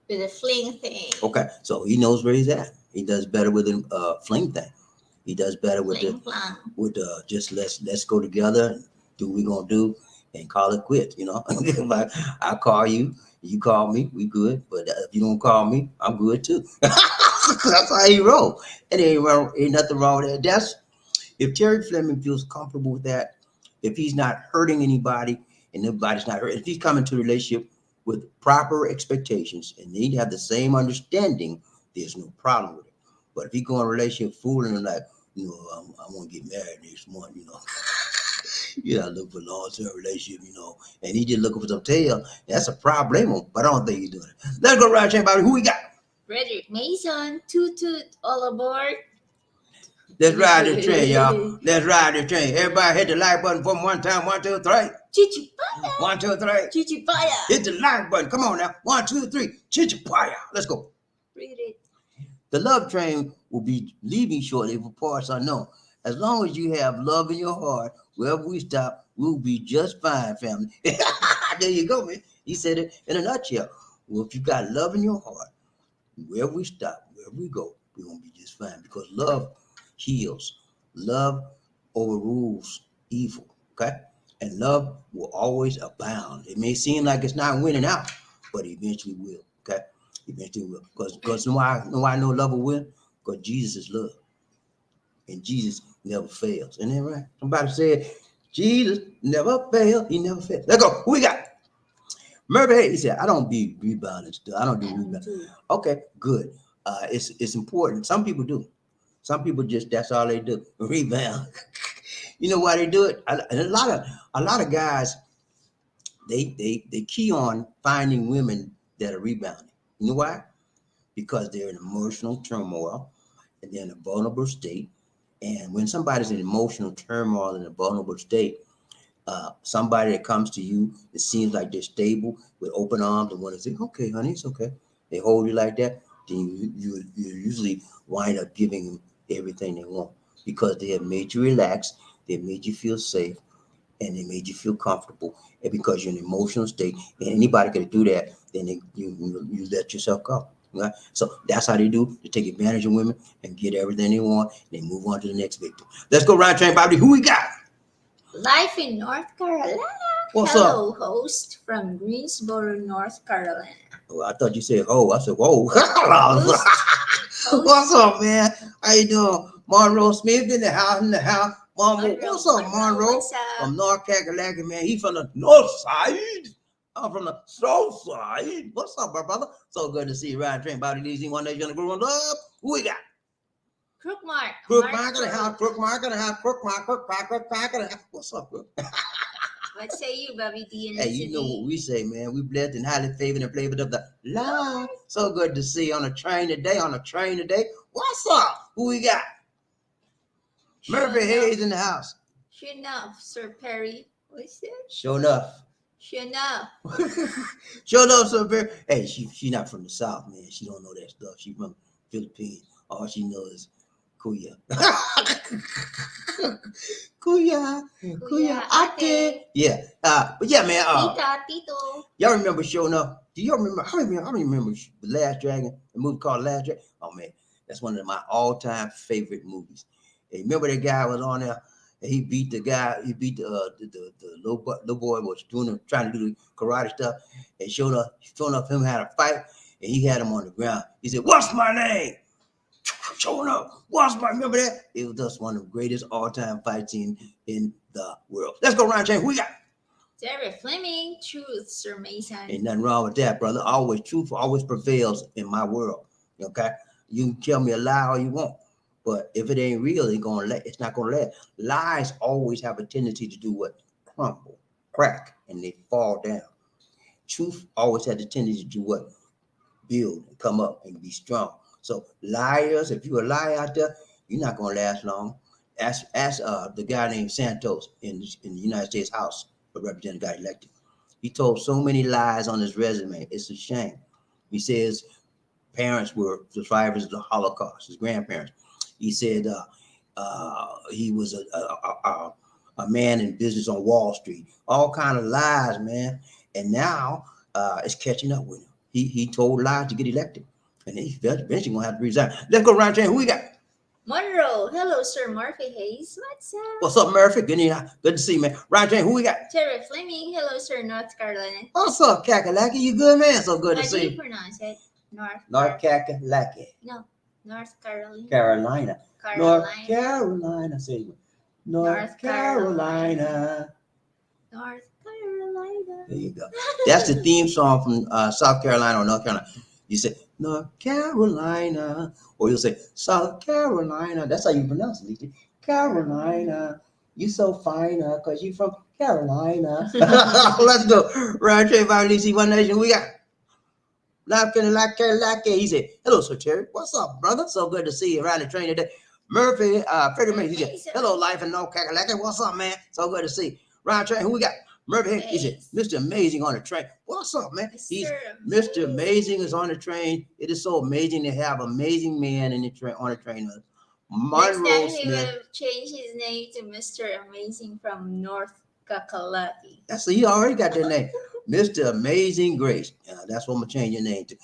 S2: a fling thing.
S1: Okay, so he knows where he's at. He does better with a fling thing. He does better with just let's go together, do what we're gonna do, and call it quits. You know, I call you, you call me, we good. But if you don't call me, I'm good too. That's how he roll. And ain't nothing wrong with that. That's if Terry Fleming feels comfortable with that, if he's not hurting anybody and nobody's not hurt, if he's coming to a relationship with proper expectations and they have the same understanding, there's no problem with it. But if he go in a relationship fooling and like, I want to get married next month, look for a long-term relationship, and he just looking for some tail, that's a problem. But I don't think he's doing it. Let's go right, everybody. Who we got?
S2: Frederick Mason, toot all aboard.
S1: Let's ride this train, y'all. Let's ride this train. Everybody hit the like button for me one time. 1, 2, 3.
S2: Chichipaya.
S1: 1, 2, 3.
S2: Chichipaya.
S1: Hit the like button. Come on now. 1, 2, 3. Chichipaya. Let's go.
S2: Read it.
S1: The love train will be leaving shortly for parts unknown. As long as you have love in your heart, wherever we stop, we'll be just fine, family. There you go, man. He said it in a nutshell. Well, if you got love in your heart, wherever we stop, wherever we go, we're going to be just fine, because love heals. Love overrules evil, okay? And love will always abound. It may seem like it's not winning out, but eventually will, okay? Eventually will. Because know why I know love will win? Because Jesus is love. And Jesus never fails. Isn't that right? Somebody said, Jesus never fails. He never fails. Let's go. Who we got? Murphy, he said, I don't be rebounding stuff. I don't do rebounding. Okay, good. It's important. Some people do. Some people just, that's all they do. Rebound. You know why they do it? A lot of guys, they key on finding women that are rebounding. You know why? Because they're in emotional turmoil and they're in a vulnerable state. And when somebody's in emotional turmoil in a vulnerable state, somebody that comes to you, it seems like they're stable with open arms and want to say, okay, honey, it's okay. They hold you like that. Then you usually wind up giving them everything they want, because they have made you relax, they made you feel safe, and they made you feel comfortable. And because you're in an emotional state, and anybody can do that, then you let yourself go. Right? So that's how they do. They take advantage of women and get everything they want. And they move on to the next victim. Let's go, Ryan Train, Bobby. Who we got?
S2: Life in North Carolina.
S1: What's up?
S2: Hello, host from Greensboro, North Carolina.
S1: Oh, I thought you said ho. I said whoa.
S2: Host,
S1: What's up, man? How you doing? Monroe Smith in the house. In the house. Monroe,
S2: Monroe.
S1: what's up, Monroe?
S2: What's up?
S1: From North Carolina, man. He from the north side. I'm from the south side. What's up, my brother? So good to see you riding train. BobbieD, one day you're gonna grow up. Who we got?
S2: Crook Mark.
S1: Crook Mark in the house. Crook Mark in the house. Crook Mark. Crook Mark. Crook Mark in the house. What's up, Crook?
S2: What say you, BobbieD?
S1: Hey, you know what we say, man. We blessed and highly favored and flavored of the Lord. So good to see you on the train today. On the train today. What's up? Who we got? Murphy Hayes in the house.
S2: Sure enough, Sir Perry. What's that?
S1: Sure enough.
S2: Sure enough.
S1: Sure enough, Sir Perry. Hey, she not from the South, man. She don't know that stuff. She from Philippines. All she knows is Kuya. Kuya. Kuya. Ate. Yeah. But yeah, man.
S2: Tita, Tito.
S1: Y'all remember showing up? Do y'all remember? How many remember The Last Dragon? The movie called Last Dragon? Oh man, that's one of my all-time favorite movies. Hey, remember that guy was on there? And he beat the guy. He beat the little boy was trying to do the karate stuff, and showed up him had a fight, and he had him on the ground. He said, "What's my name?" Showing up. Remember that? It was just one of the greatest all-time fight scenes in the world. Let's go, Ryan James. Who we got?
S2: Terry Fleming. Truth, Sir Mason.
S1: Ain't nothing wrong with that, brother. Truth always prevails in my world. Okay, you can tell me a lie all you want, but if it ain't real, it's not gonna last. Lies always have a tendency to do what? Crumble, crack, and they fall down. Truth always has a tendency to do what? Build and come up and be strong. So liars, if you're a liar out there, you're not gonna last long. Ask the guy named Santos in the United States House of Representatives got elected. He told so many lies on his resume. It's a shame. He says parents were survivors of the Holocaust, his grandparents. He said he was a man in business on Wall Street. All kind of lies, man. And now it's catching up with him. He told lies to get elected. And he's eventually going to have to resign. Let's go, Ryan James. Who we got?
S2: Monroe. Hello, Sir Murphy Hayes. What's up?
S1: What's up, Murphy? Good to see you, man. Ryan James, who we got?
S2: Terry Fleming. Hello, Sir North Carolina.
S1: What's up, Kakalaki? You good, man? So good to see you.
S2: How do you pronounce it?
S1: North Kakalaki.
S2: No, North Carolina.
S1: Carolina. North Carolina. Say
S2: North
S1: Carolina.
S2: North Carolina.
S1: There you go. That's the theme song from South Carolina or North Carolina. You say North Carolina, or you'll say South Carolina. That's how you pronounce it, Lisa. Carolina. You so fine, cause you from Carolina. Let's go. Ryan Trey, BobbieD, One Nation. We got like. He said, "Hello, Sir Terry. What's up, brother? So good to see you around the train today." Murphy, Freddie Mason. He said, "Hello, life in North Carolina. What's up, man? So good to see you." Ryan Trey, who we got? Murphy, he said, "Mr. Amazing on the train. What's up, man?" He's Mr. Amazing is on the train. It is so amazing to have amazing men in the train on the train.
S2: Monroe Smith. He will change his name to Mr. Amazing from North Kakalaki.
S1: That's he already got that name, Mr. Amazing Grace. That's what I'm gonna change your name to.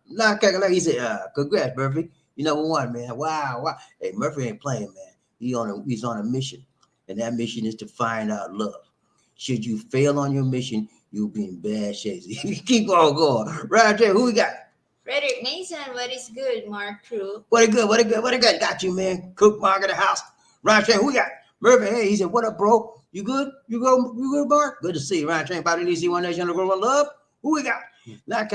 S1: Not Kakalaki. He said, "Congrats, Murphy. You number one, man. Wow. Hey, Murphy ain't playing, man. He's on a mission. And that mission is to find out love. Should you fail on your mission, you'll be in bad shape. Keep on going. Right there, who we got?
S2: Frederick Mason, what is good, Mark Crew?
S1: What a good. Got you, man. Cook Mark at the house. Right there, who we got? Murphy, hey, he said, "What up, bro? You good? You good, Mark? Good to see you. Right there, BobbieD, One Nation, to grow in love. Who we got? Clack.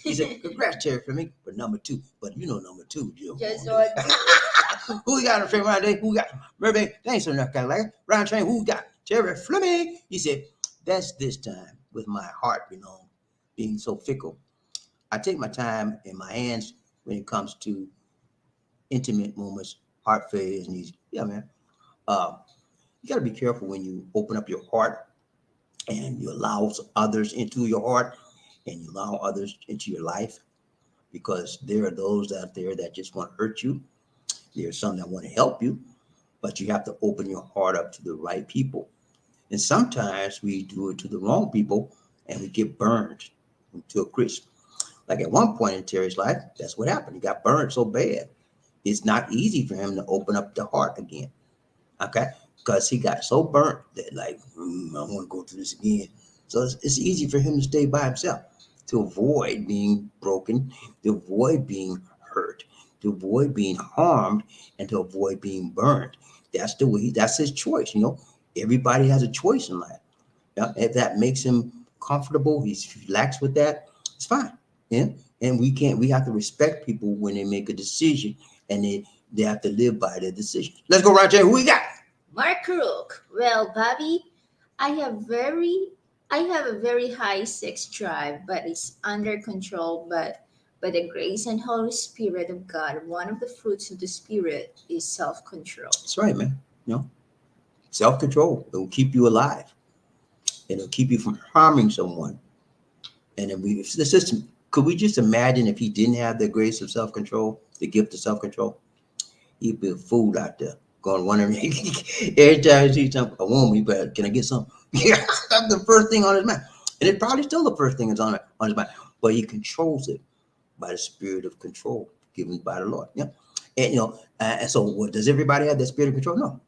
S1: He said, "Congrats, Terry, for me, but number two. But you know number two, Joe."
S2: Just what?
S1: Who we got on the train right there? Who we got? Murphy, thanks for North Carolina. Round train, who we got? Terry Fleming. He said, "That's this time with my heart, being so fickle. I take my time in my hands when it comes to intimate moments, heart failures, and these. Yeah, man. You got to be careful when you open up your heart and you allow others into your heart and you allow others into your life, because there are those out there that just want to hurt you. There's some that want to help you, but you have to open your heart up to the right people. And sometimes we do it to the wrong people and we get burned to a crisp. Like at one point in Terry's life, that's what happened. He got burned so bad. It's not easy for him to open up the heart again. Okay, because he got so burnt that like I want to go through this again. So it's easy for him to stay by himself to avoid being broken, to avoid being hurt, to avoid being harmed, and to avoid being burned. That's the way. That's his choice. Everybody has a choice in life. Yeah, if that makes him comfortable, he's relaxed with that. It's fine. Yeah, and we can't. We have to respect people when they make a decision, and they have to live by their decision. Let's go, Roger. Who we got?
S2: Mark Rook. Well, Bobby, I have very I have a very high sex drive, but it's under control. But by the grace and Holy Spirit of God, one of the fruits of the Spirit is self-control.
S1: That's right, man. Self control. It will keep you alive. It'll keep you from harming someone. And then if the system, could we just imagine if he didn't have the grace of self control, the gift of self control? He'd be a fool out there going wondering every time he sees a woman, he better, can I get some? Yeah, that's the first thing on his mind. And it's probably still the first thing that's on his mind. But he controls it by the spirit of control given by the Lord. Yeah. And and so does everybody have that spirit of control? No.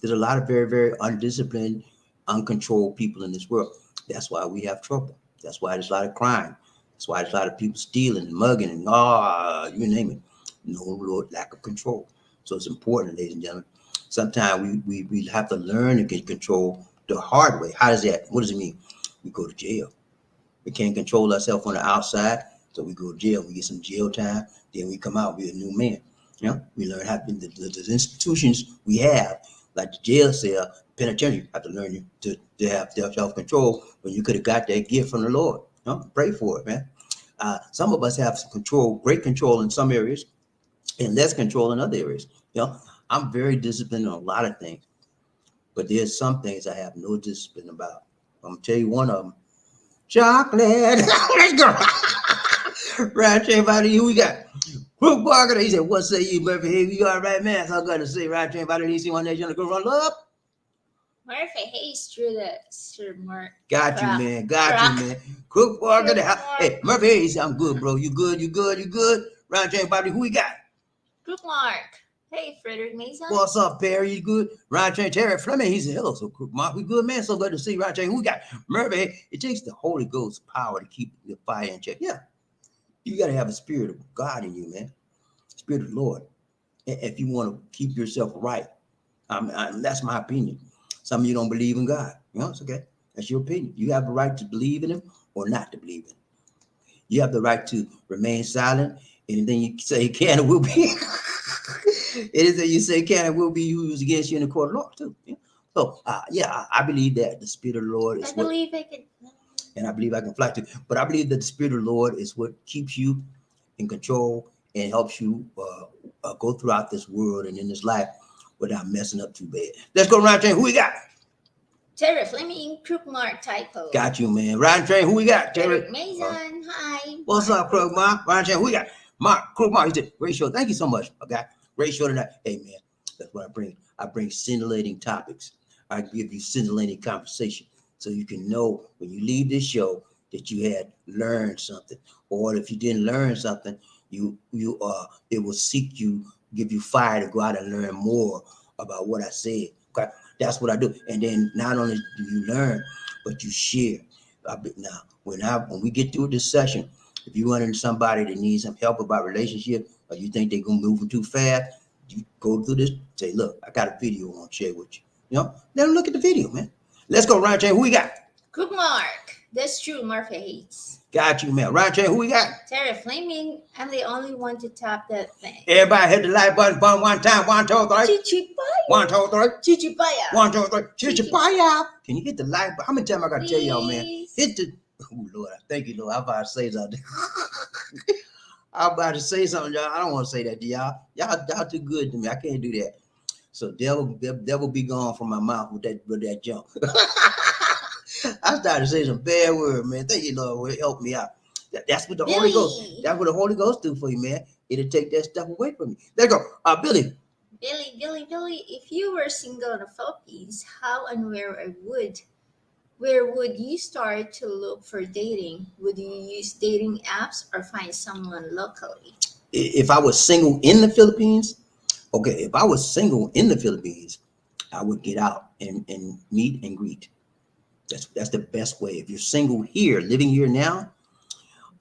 S1: There's a lot of very, very undisciplined, uncontrolled people in this world. That's why we have trouble. That's why there's a lot of crime. That's why there's a lot of people stealing and mugging and you name it. No, Lord, lack of control. So it's important, ladies and gentlemen. Sometimes we have to learn to get control the hard way. How does that? What does it mean? We go to jail. We can't control ourselves on the outside, so we go to jail. We get some jail time. Then we come out. We're a new man. We learn how to the institutions we have, like the jail cell, penitentiary. Have to learn to have self control when you could have got that gift from the Lord. Pray for it, man. Some of us have some control, great control in some areas, and less control in other areas. I'm very disciplined on a lot of things, but there's some things I have no discipline about. I'm gonna tell you one of them. Chocolate. Let's go. Right, everybody, who we got? Brooke Barker. He said, "What say you, Murphy? Hey, you all right, man?" So I'm gonna say, right, everybody, you see one nation to go run up.
S2: Murphy Hayes through the Sir Mark.
S1: Got you,
S2: Croc.
S1: man. Got
S2: Croc.
S1: you, man. Cook Barker.
S2: Crook Mark.
S1: Hey, Murphy, hey, he said, "I'm good, bro. You good? You good? You good?" Right, everybody, who we got?
S2: Crook Mark. Hey, Frederick Mason.
S1: What's up, Perry? You good? Ryan Train, Terry Fleming. He said, "Hello, so Crook Mark. We good, man. So glad to see Ryan Train. Who we got? Murphy. It takes the Holy Ghost power to keep the fire in check. Yeah, you got to have a spirit of God in you, man. Spirit of the Lord. If you want to keep yourself right, that's my opinion. Some of you don't believe in God. It's okay. That's your opinion. You have the right to believe in Him or not to believe in Him. You have the right to remain silent. Anything you say can and will be. Anything you say can and will be used against you in the court of law too. So I believe that the Spirit of the Lord is and I believe I can fly too. But I believe that the Spirit of the Lord is what keeps you in control and helps you go throughout this world and in this life without messing up too bad. Let's go, Ryan Train. Who we got?
S2: Terry Fleming, Crook Mark typo.
S1: Got you, man. Ryan Train. Who we got? Terry
S2: Mason. Hi.
S1: What's up, Crook Mark? Ryan Train. Who we got? Mark. Crook Mark. He said, "Great show. Thank you so much, okay? Great show tonight." Hey, man, that's what I bring. I bring scintillating topics. I give you scintillating conversation so you can know when you leave this show that you had learned something, or if you didn't learn something, it will seek you, give you fire to go out and learn more about what I said. Okay, that's what I do. And then not only do you learn, but you share. Now, when we get through this session, if you run into somebody that needs some help about relationship, or you think they're gonna move too fast, you go through this. Say, "Look, I got a video I want to share with you." Let them look at the video, man. Let's go, Ryan Chain. Who we got?
S2: Crook Mark. That's true, Murphy Hates.
S1: Got you, man. Ryan Chain. Who we got?
S2: Terry Fleming. I'm the only one to tap that thing.
S1: Everybody hit the like button one time. 1, 2, 3.
S2: Chichipaya.
S1: 1, 2, 3.
S2: Chichipaya.
S1: 1, 2, 3. Chichipaya. Can you hit the like button? How many times I gotta tell y'all, man?
S2: Please.
S1: Hit the. Oh Lord, thank you, Lord. I'm about to say something. I'm about to say something, y'all. I don't want to say that to y'all. Y'all too good to me. I can't do that. So devil be gone from my mouth with that junk. I started to say some bad word, man. Thank you, Lord. Will help me out. That's what the Holy Ghost. That's what the Holy Ghost do for you, man. It'll take that stuff away from you. There you go. Billy.
S2: Billy. If you were single in the Philippines, how and where would you start to look for dating? Would you use dating apps or find someone locally?
S1: If I was single in the Philippines, okay. If I was single in the Philippines, I would get out and meet and greet. That's the best way. If you're single here, living here now,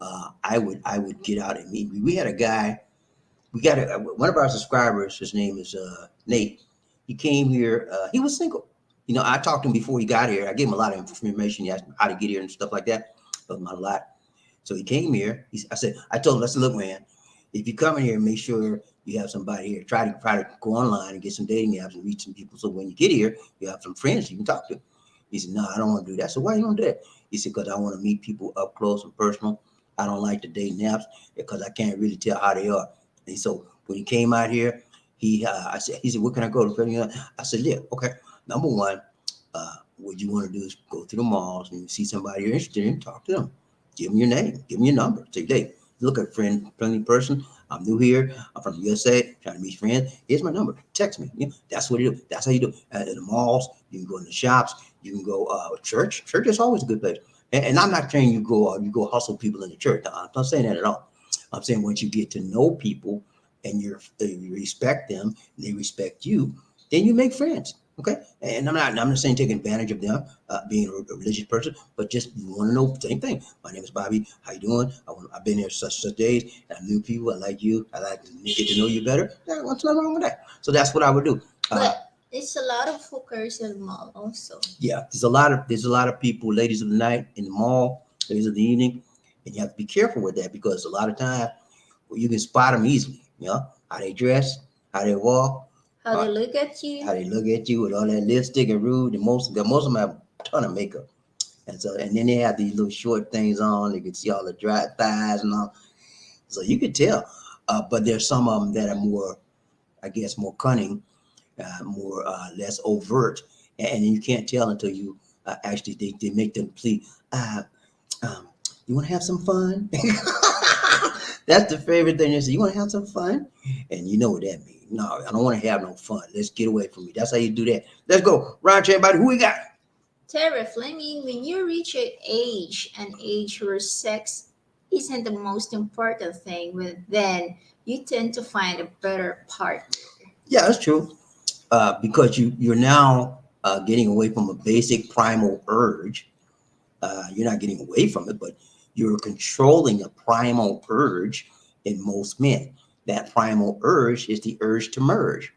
S1: I would get out and meet. We had a guy. We got one of our subscribers. His name is Nate. He came here. He was single. I talked to him before he got here. I gave him a lot of information. He asked me how to get here and stuff like that. Told him a lot. So he came here. I told him, I said, look, man, if you come in here, make sure you have somebody here. Try to go online and get some dating apps and reach some people. So when you get here, you have some friends you can talk to. He said, no, I don't want to do that. So why you don't do that? He said, because I want to meet people up close and personal. I don't like the dating apps because I can't really tell how they are. And so when he came out here, he said, where can I go to? I said, yeah, okay. Number one, what you want to do is go to the malls and you see somebody you're interested in, talk to them. Give them your name, give them your number. Say, hey, look at friendly person. I'm new here. I'm from the USA, trying to meet friends. Here's my number. Text me. That's what you do. That's how you do. At the malls, you can go in the shops. You can go church. Church is always a good place. And I'm not saying you go hustle people in the church. No, I'm not saying that at all. I'm saying once you get to know people and you respect them, and they respect you, then you make friends. Okay, and I'm not saying take advantage of them being a religious person, but just you want to know the same thing. My name is Bobby. How you doing? I've been here such days. I knew people. I like you. I like to get to know you better. What's wrong with that? So that's what I would do.
S2: But it's a lot of hookers in the mall also.
S1: Yeah, there's a lot of people, ladies of the night in the mall, ladies of the evening, and you have to be careful with that because a lot of times you can spot them easily. How they dress, how they walk,
S2: How they look at you.
S1: how they look at you with all that lipstick and rude. And most of them have a ton of makeup, and then they have these little short things on. You can see all the dry thighs and all, so you can tell. But there's some of them that are more, I guess, more cunning, more less overt, and you can't tell until you actually they make them plead. You want to have some fun? That's the favorite thing they say. You want to have some fun? And you know what that means. No, I don't want to have no fun. Let's get away from me. That's how you do that. Let's go. Round check, everybody. Who we got?
S2: Tara Fleming, when you reach an age where sex isn't the most important thing, then you tend to find a better partner.
S1: Yeah, that's true. Because you're now getting away from a basic primal urge. You're not getting away from it, but you're controlling a primal urge in most men. That primal urge is the urge to merge.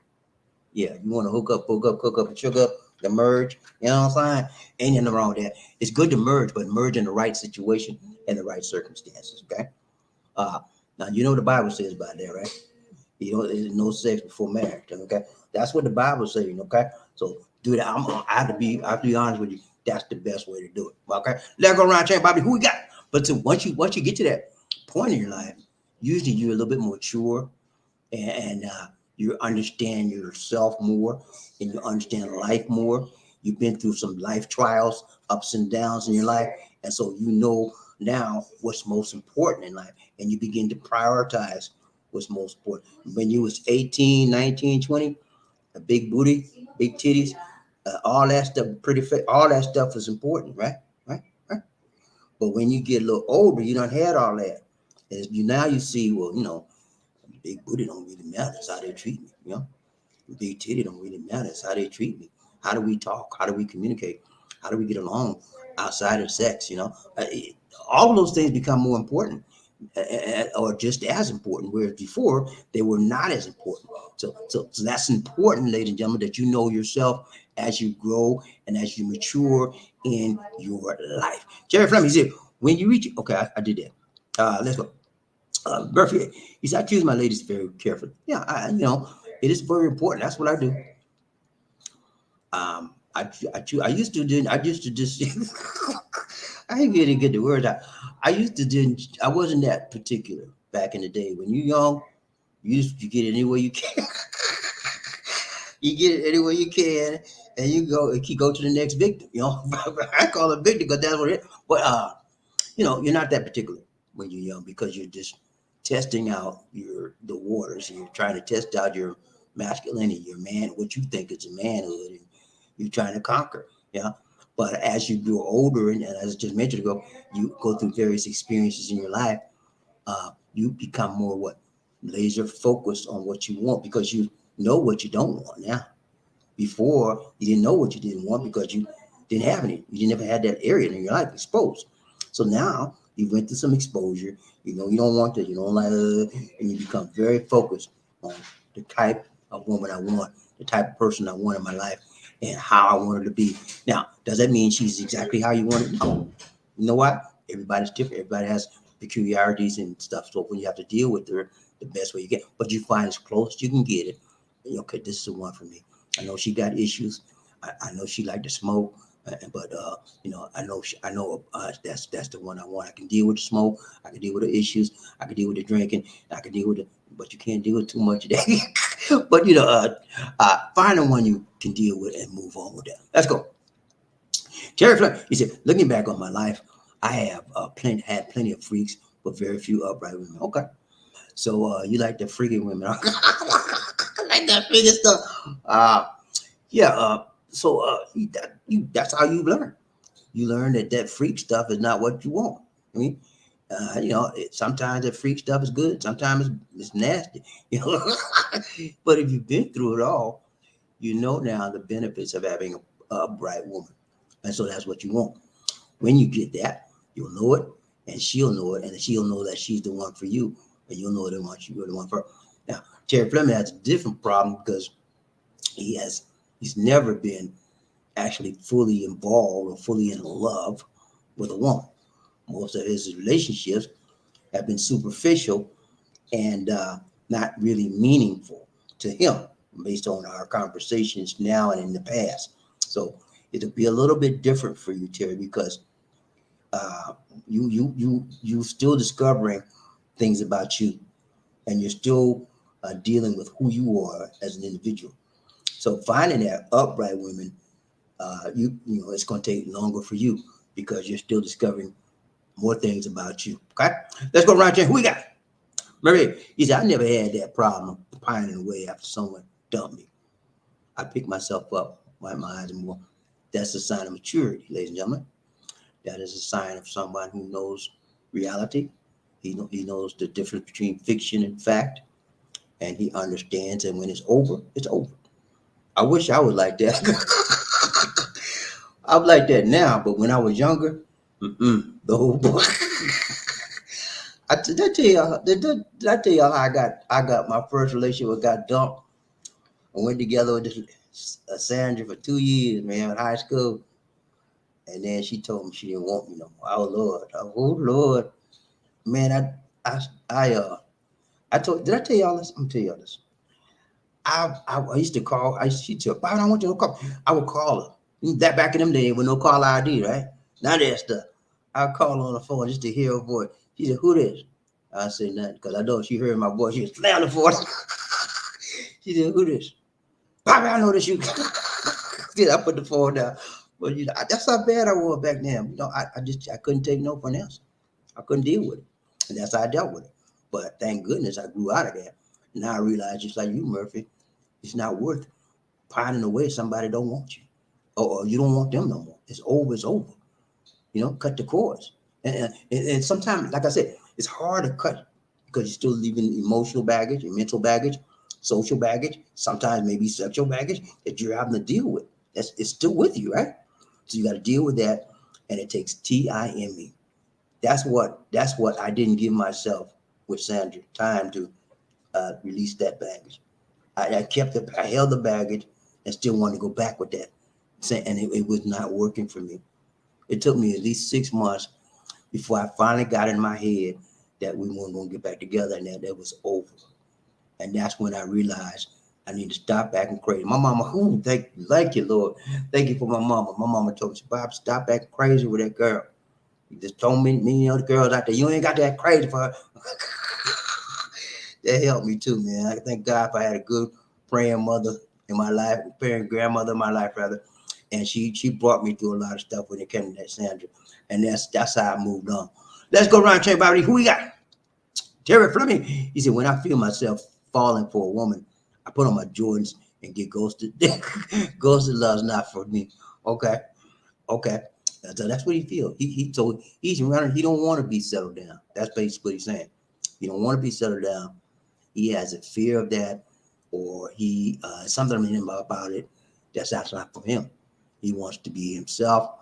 S1: Yeah, you want to hook up, and sugar up, the merge. You know what I'm saying? Ain't nothing wrong with that. It's good to merge, but merge in the right situation and the right circumstances. Okay. Uh, Now you know what the Bible says about that, right? There's no sex before marriage. Okay, that's what the Bible says. Okay, so do that. I have to be honest with you. That's the best way to do it. Okay, let's go around chat, Bobby. Who we got? But once you get to that point in your life, usually you're a little bit more mature and you understand yourself more and you understand life more. You've been through some life trials, ups and downs in your life, and so you know now what's most important in life, and you begin to prioritize what's most important. When you was 18, 19, 20, a big booty, big titties, all that stuff, all that stuff is important, right? Right? Right? But when you get a little older, you don't had all that. And now you see, well, big booty don't really matter. It's how they treat me. Big titty don't really matter. It's how they treat me. How do we talk? How do we communicate? How do we get along outside of sex? All of those things become more important, or just as important. Whereas before they were not as important. So that's important, ladies and gentlemen, that you know yourself as you grow and as you mature in your life. Jerry Fleming said, when you reach, okay, I did that. Let's go. Murphy, he said, I choose my ladies very carefully. Yeah, it is very important. That's what I do. I used to do. I used to just. I ain't gonna get the word out. I used to do. I wasn't that particular back in the day. When you're young, you get it any way you can. You get it any way you can, and you go to the next victim. I call it victim because that's what it is. But you're not that particular when you're young because you're just testing out the waters. And you're trying to test out your masculinity, your man, what you think is a manhood, and you're trying to conquer. Yeah. But as you grow older, and as I just mentioned ago, you go through various experiences in your life. You become more laser focused on what you want because you know what you don't want now. Before, you didn't know what you didn't want because you didn't have any. You never had that area in your life exposed. So now you went through some exposure. You know you don't want to. You don't like, and you become very focused on the type of woman I want, the type of person I want in my life, and how I want her to be. Now, does that mean she's exactly how you want it? No. You know what? Everybody's different. Everybody has peculiarities and stuff. So when you have to deal with her, the best way you get, but you find as close as you can get it. Okay, this is the one for me. I know she got issues. I know she like to smoke, but that's the one I want. I can deal with the smoke. I can deal with the issues. I can deal with the drinking. I can deal with it, but you can't deal with too much of that. But find the one you can deal with and move on with that. Let's go. Terry Flynn, he said, looking back on my life, I have had plenty of freaks, but very few upright women. Okay. So you like the freaking women. I like that freaking stuff. Yeah. That's how you learn. You learn that freak stuff is not what you want. I mean, sometimes that freak stuff is good. Sometimes it's nasty. You know, but if you've been through it all, you know now the benefits of having a bright woman, and so that's what you want. When you get that, you'll know it, and she'll know it, and she'll know that she's the one for you, and you'll know that once you're the one for her. Now, Terry Fleming has a different problem because he's never been actually fully involved or fully in love with a woman. Most of his relationships have been superficial and not really meaningful to him based on our conversations now and in the past. So it'll be a little bit different for you, Terry, because uh, you still discovering things about you, and you're still dealing with who you are as an individual. So finding that upright women, it's going to take longer for you because you're still discovering more things about you. Okay, let's go around here. Who we got? Murray. He said, I never had that problem of pining away after someone dumped me. I pick myself up, wipe my eyes, and more. That's a sign of maturity, ladies and gentlemen. That is a sign of someone who knows reality. He knows the difference between fiction and fact, and he understands that when it's over, it's over. I wish I was like that. I'm like that now, but when I was younger, the whole boy. Did I tell y'all how I got my first relationship got dumped? I went together with this Sandra for 2 years, man, in high school, and then she told me she didn't want me no more. Oh Lord, man, I told. Did I tell y'all this? I'm gonna tell y'all this. I used to call. She said, "Why don't I want you to call?" I would call her. That back in them days with no call ID, right? None of that stuff. I call her on the phone just to hear her voice. She said, "Who this?" I said nothing because I know if she heard my voice, she would slam the phone. She said, "Who this?" Bobby, I know this you. Then I put the phone down. But that's how bad I was back then. I couldn't take no one else. I couldn't deal with it, and that's how I dealt with it. But thank goodness I grew out of that. Now I realize, just like you, Murphy, it's not worth pining away somebody don't want you, or you don't want them no more. It's over. It's over. Cut the cords. And sometimes, like I said, it's hard to cut because you're still leaving emotional baggage, and mental baggage, social baggage, sometimes maybe sexual baggage that you're having to deal with. It's still with you, right? So you got to deal with that, and it takes time. That's what I didn't give myself with Sandra time to release that baggage. I kept it. I held the baggage and still wanted to go back with that, and it was not working for me. It took me at least 6 months before I finally got in my head that we weren't going to get back together and that was over. And that's when I realized I need to stop acting crazy. My mama, thank you, Lord. Thank you for my mama. My mama told me, Bob, stop acting crazy with that girl. You just told me other girls out there, you ain't got to act crazy for her. That helped me too, man. I thank God if I had a good praying mother in my life, praying grandmother in my life, rather. And she brought me through a lot of stuff when it came to that Sandra. And that's how I moved on. Let's go around and check everybody. Who we got? Terry Fleming. He said, when I feel myself falling for a woman, I put on my Jordans and get ghosted. Ghosted love's not for me. Okay. Okay. So that's what he feels. He's running. He don't want to be settled down. That's basically what he's saying. He don't want to be settled down. He has a fear of that, or he something in him about it That's not for him. He wants to be himself.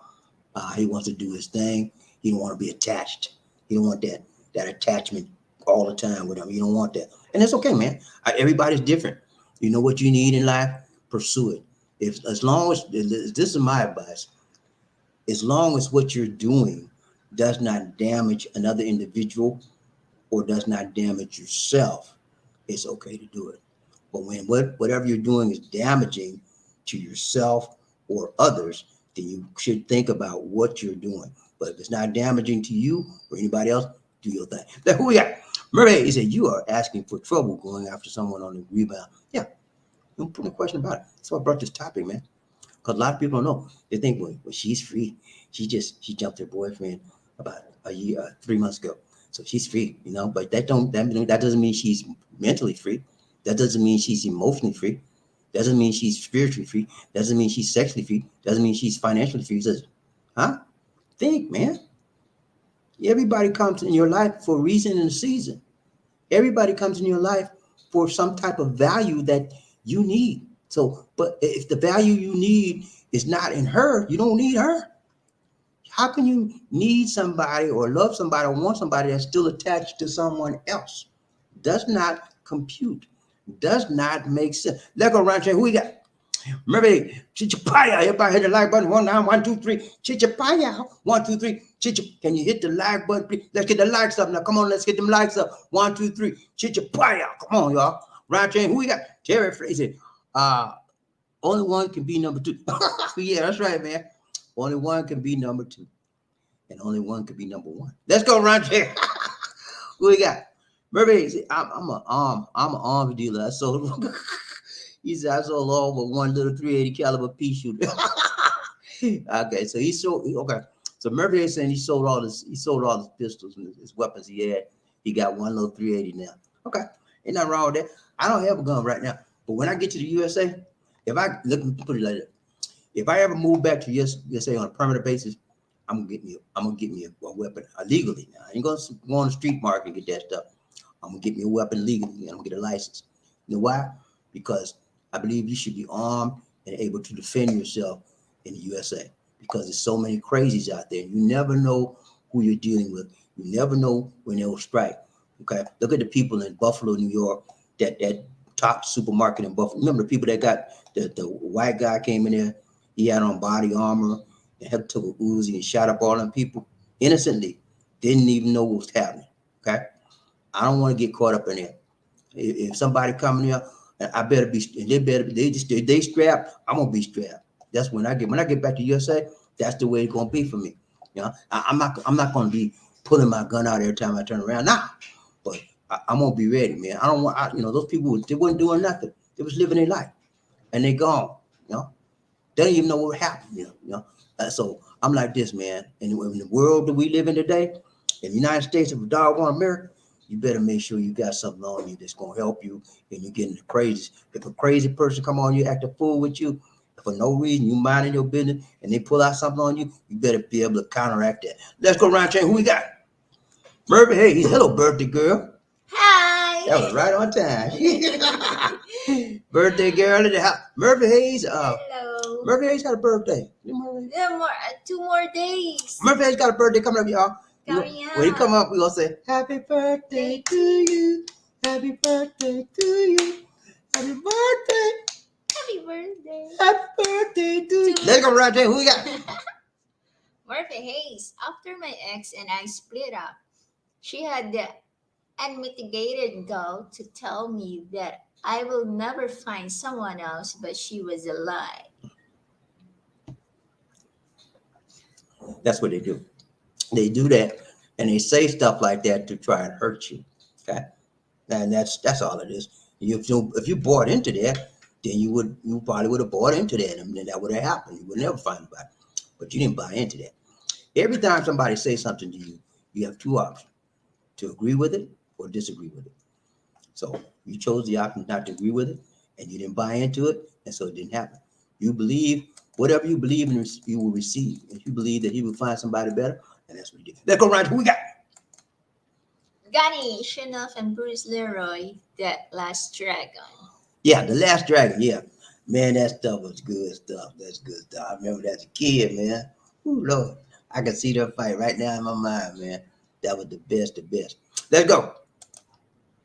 S1: He wants to do his thing. He don't want to be attached. He don't want that attachment all the time with him. You don't want that, and it's okay, man. Everybody's different. You know what you need in life, pursue it. If as long as this is my advice, as long as what you're doing does not damage another individual or does not damage yourself, it's okay to do it. But when whatever you're doing is damaging to yourself or others, then you should think about what you're doing. But if it's not damaging to you or anybody else, do your thing. Now, who we got? Murray, he said, you are asking for trouble going after someone on the rebound. Yeah, don't put a question about it. That's why I brought this topic, man. Because a lot of people don't know. They think, well, she's free. She jumped her boyfriend about a year, 3 months ago. So she's free, you know, but that doesn't mean she's mentally free. That doesn't mean she's emotionally free. Doesn't mean she's spiritually free. Doesn't mean she's sexually free. Doesn't mean she's financially free. He says, huh? Think, man. Everybody comes in your life for a reason and a season. Everybody comes in your life for some type of value that you need. So, but if the value you need is not in her, you don't need her. How can you need somebody or love somebody or want somebody that's still attached to someone else? Does not compute. Does not make sense. Let's go around here. Who we got? Maybe Chichapaya. Everybody hit the like button. 1, 9, 1, 2, 3. Chichapaya. 1, 2, 3. Can you hit the like button, please? Let's get the likes up now. Come on, let's get them likes up. 1, 2, 3. Chichapaya. Come on, y'all. Round chain. Who we got? Terry Fraser. Only one can be number 2. Yeah, that's right, man. Only one can be number 2. And only one can be number 1. Let's go, round chain. Who we got? Murray, I'm an arms dealer. I sold. He said I sold all but one little 380 caliber pea shooter. Okay, so he sold. Okay, so Murray is saying he sold all his pistols and his weapons he had. He got one little 380 now. Okay, ain't nothing wrong with that. I don't have a gun right now, but when I get to the USA, if I put it like that, if I ever move back to USA on a permanent basis, I'm gonna get me a weapon legally. Now I ain't gonna go on the street market and get that stuff. I'm gonna get me a weapon legally. And I'm gonna get a license. You know why? Because I believe you should be armed and able to defend yourself in the USA. Because there's so many crazies out there. You never know who you're dealing with. You never know when they'll strike. Okay, look at the people in Buffalo, New York. That top supermarket in Buffalo. Remember the people that got the white guy came in there. He had on body armor and had took a Uzi and shot up all them people innocently. Didn't even know what was happening. Okay. I don't want to get caught up in it. If somebody coming here, I better be. They strapped. I'm gonna be strapped. That's when I get back to USA. That's the way it's gonna be for me. You know, I'm not gonna be pulling my gun out every time I turn around. Nah, but I'm gonna be ready, man. I don't want. Those people they weren't doing nothing. They was living their life, and they gone. You know, they don't even know what happened. So I'm like this, man. And in the world that we live in today, in the United States of doggone America, you better make sure you got something on you that's gonna help you and you're getting the crazy. If a crazy person come on you, act a fool with you for no reason, you minding your business, and they pull out something on you, you better be able to counteract that. Let's go around chain. Who we got? Murphy Hayes. Hello, birthday girl.
S2: Hi.
S1: That was right on time. Birthday girl at the house. Murphy Hayes.
S2: Hello.
S1: Murphy Hayes got a birthday.
S2: Yeah, 2 more days.
S1: Murphy Hayes got a birthday coming up, y'all.
S2: Coming up.
S1: When he come up, we gonna say happy birthday to you. Happy birthday to you. Happy birthday.
S2: Happy birthday.
S1: Happy birthday to you. Let's go right there. Who we got?
S2: Murphy Hayes. After my ex and I split up, she had the unmitigated gall to tell me that I will never find someone else, but she was a lie.
S1: That's what they do. They do that, and they say stuff like that to try and hurt you. Okay, and that's all it is. If you bought into that, then you probably would have bought into that, and then that would have happened. You would never find anybody, but you didn't buy into that. Every time somebody says something to you, you have two options: to agree with it or disagree with it. So you chose the option not to agree with it, and you didn't buy into it, and so it didn't happen. You believe whatever you believe in, you will receive. If you believe that he will find somebody better, and that's what he did. Let's go right. Who we got?
S2: Gunny, Shanoff, and Bruce Leroy, that last dragon.
S1: Yeah, the last dragon. Yeah, Man, that stuff was good stuff. That's good stuff. I remember that as a kid, man. Ooh, Lord. I can see that fight right now in my mind, man. That was the best, the best. Let's go.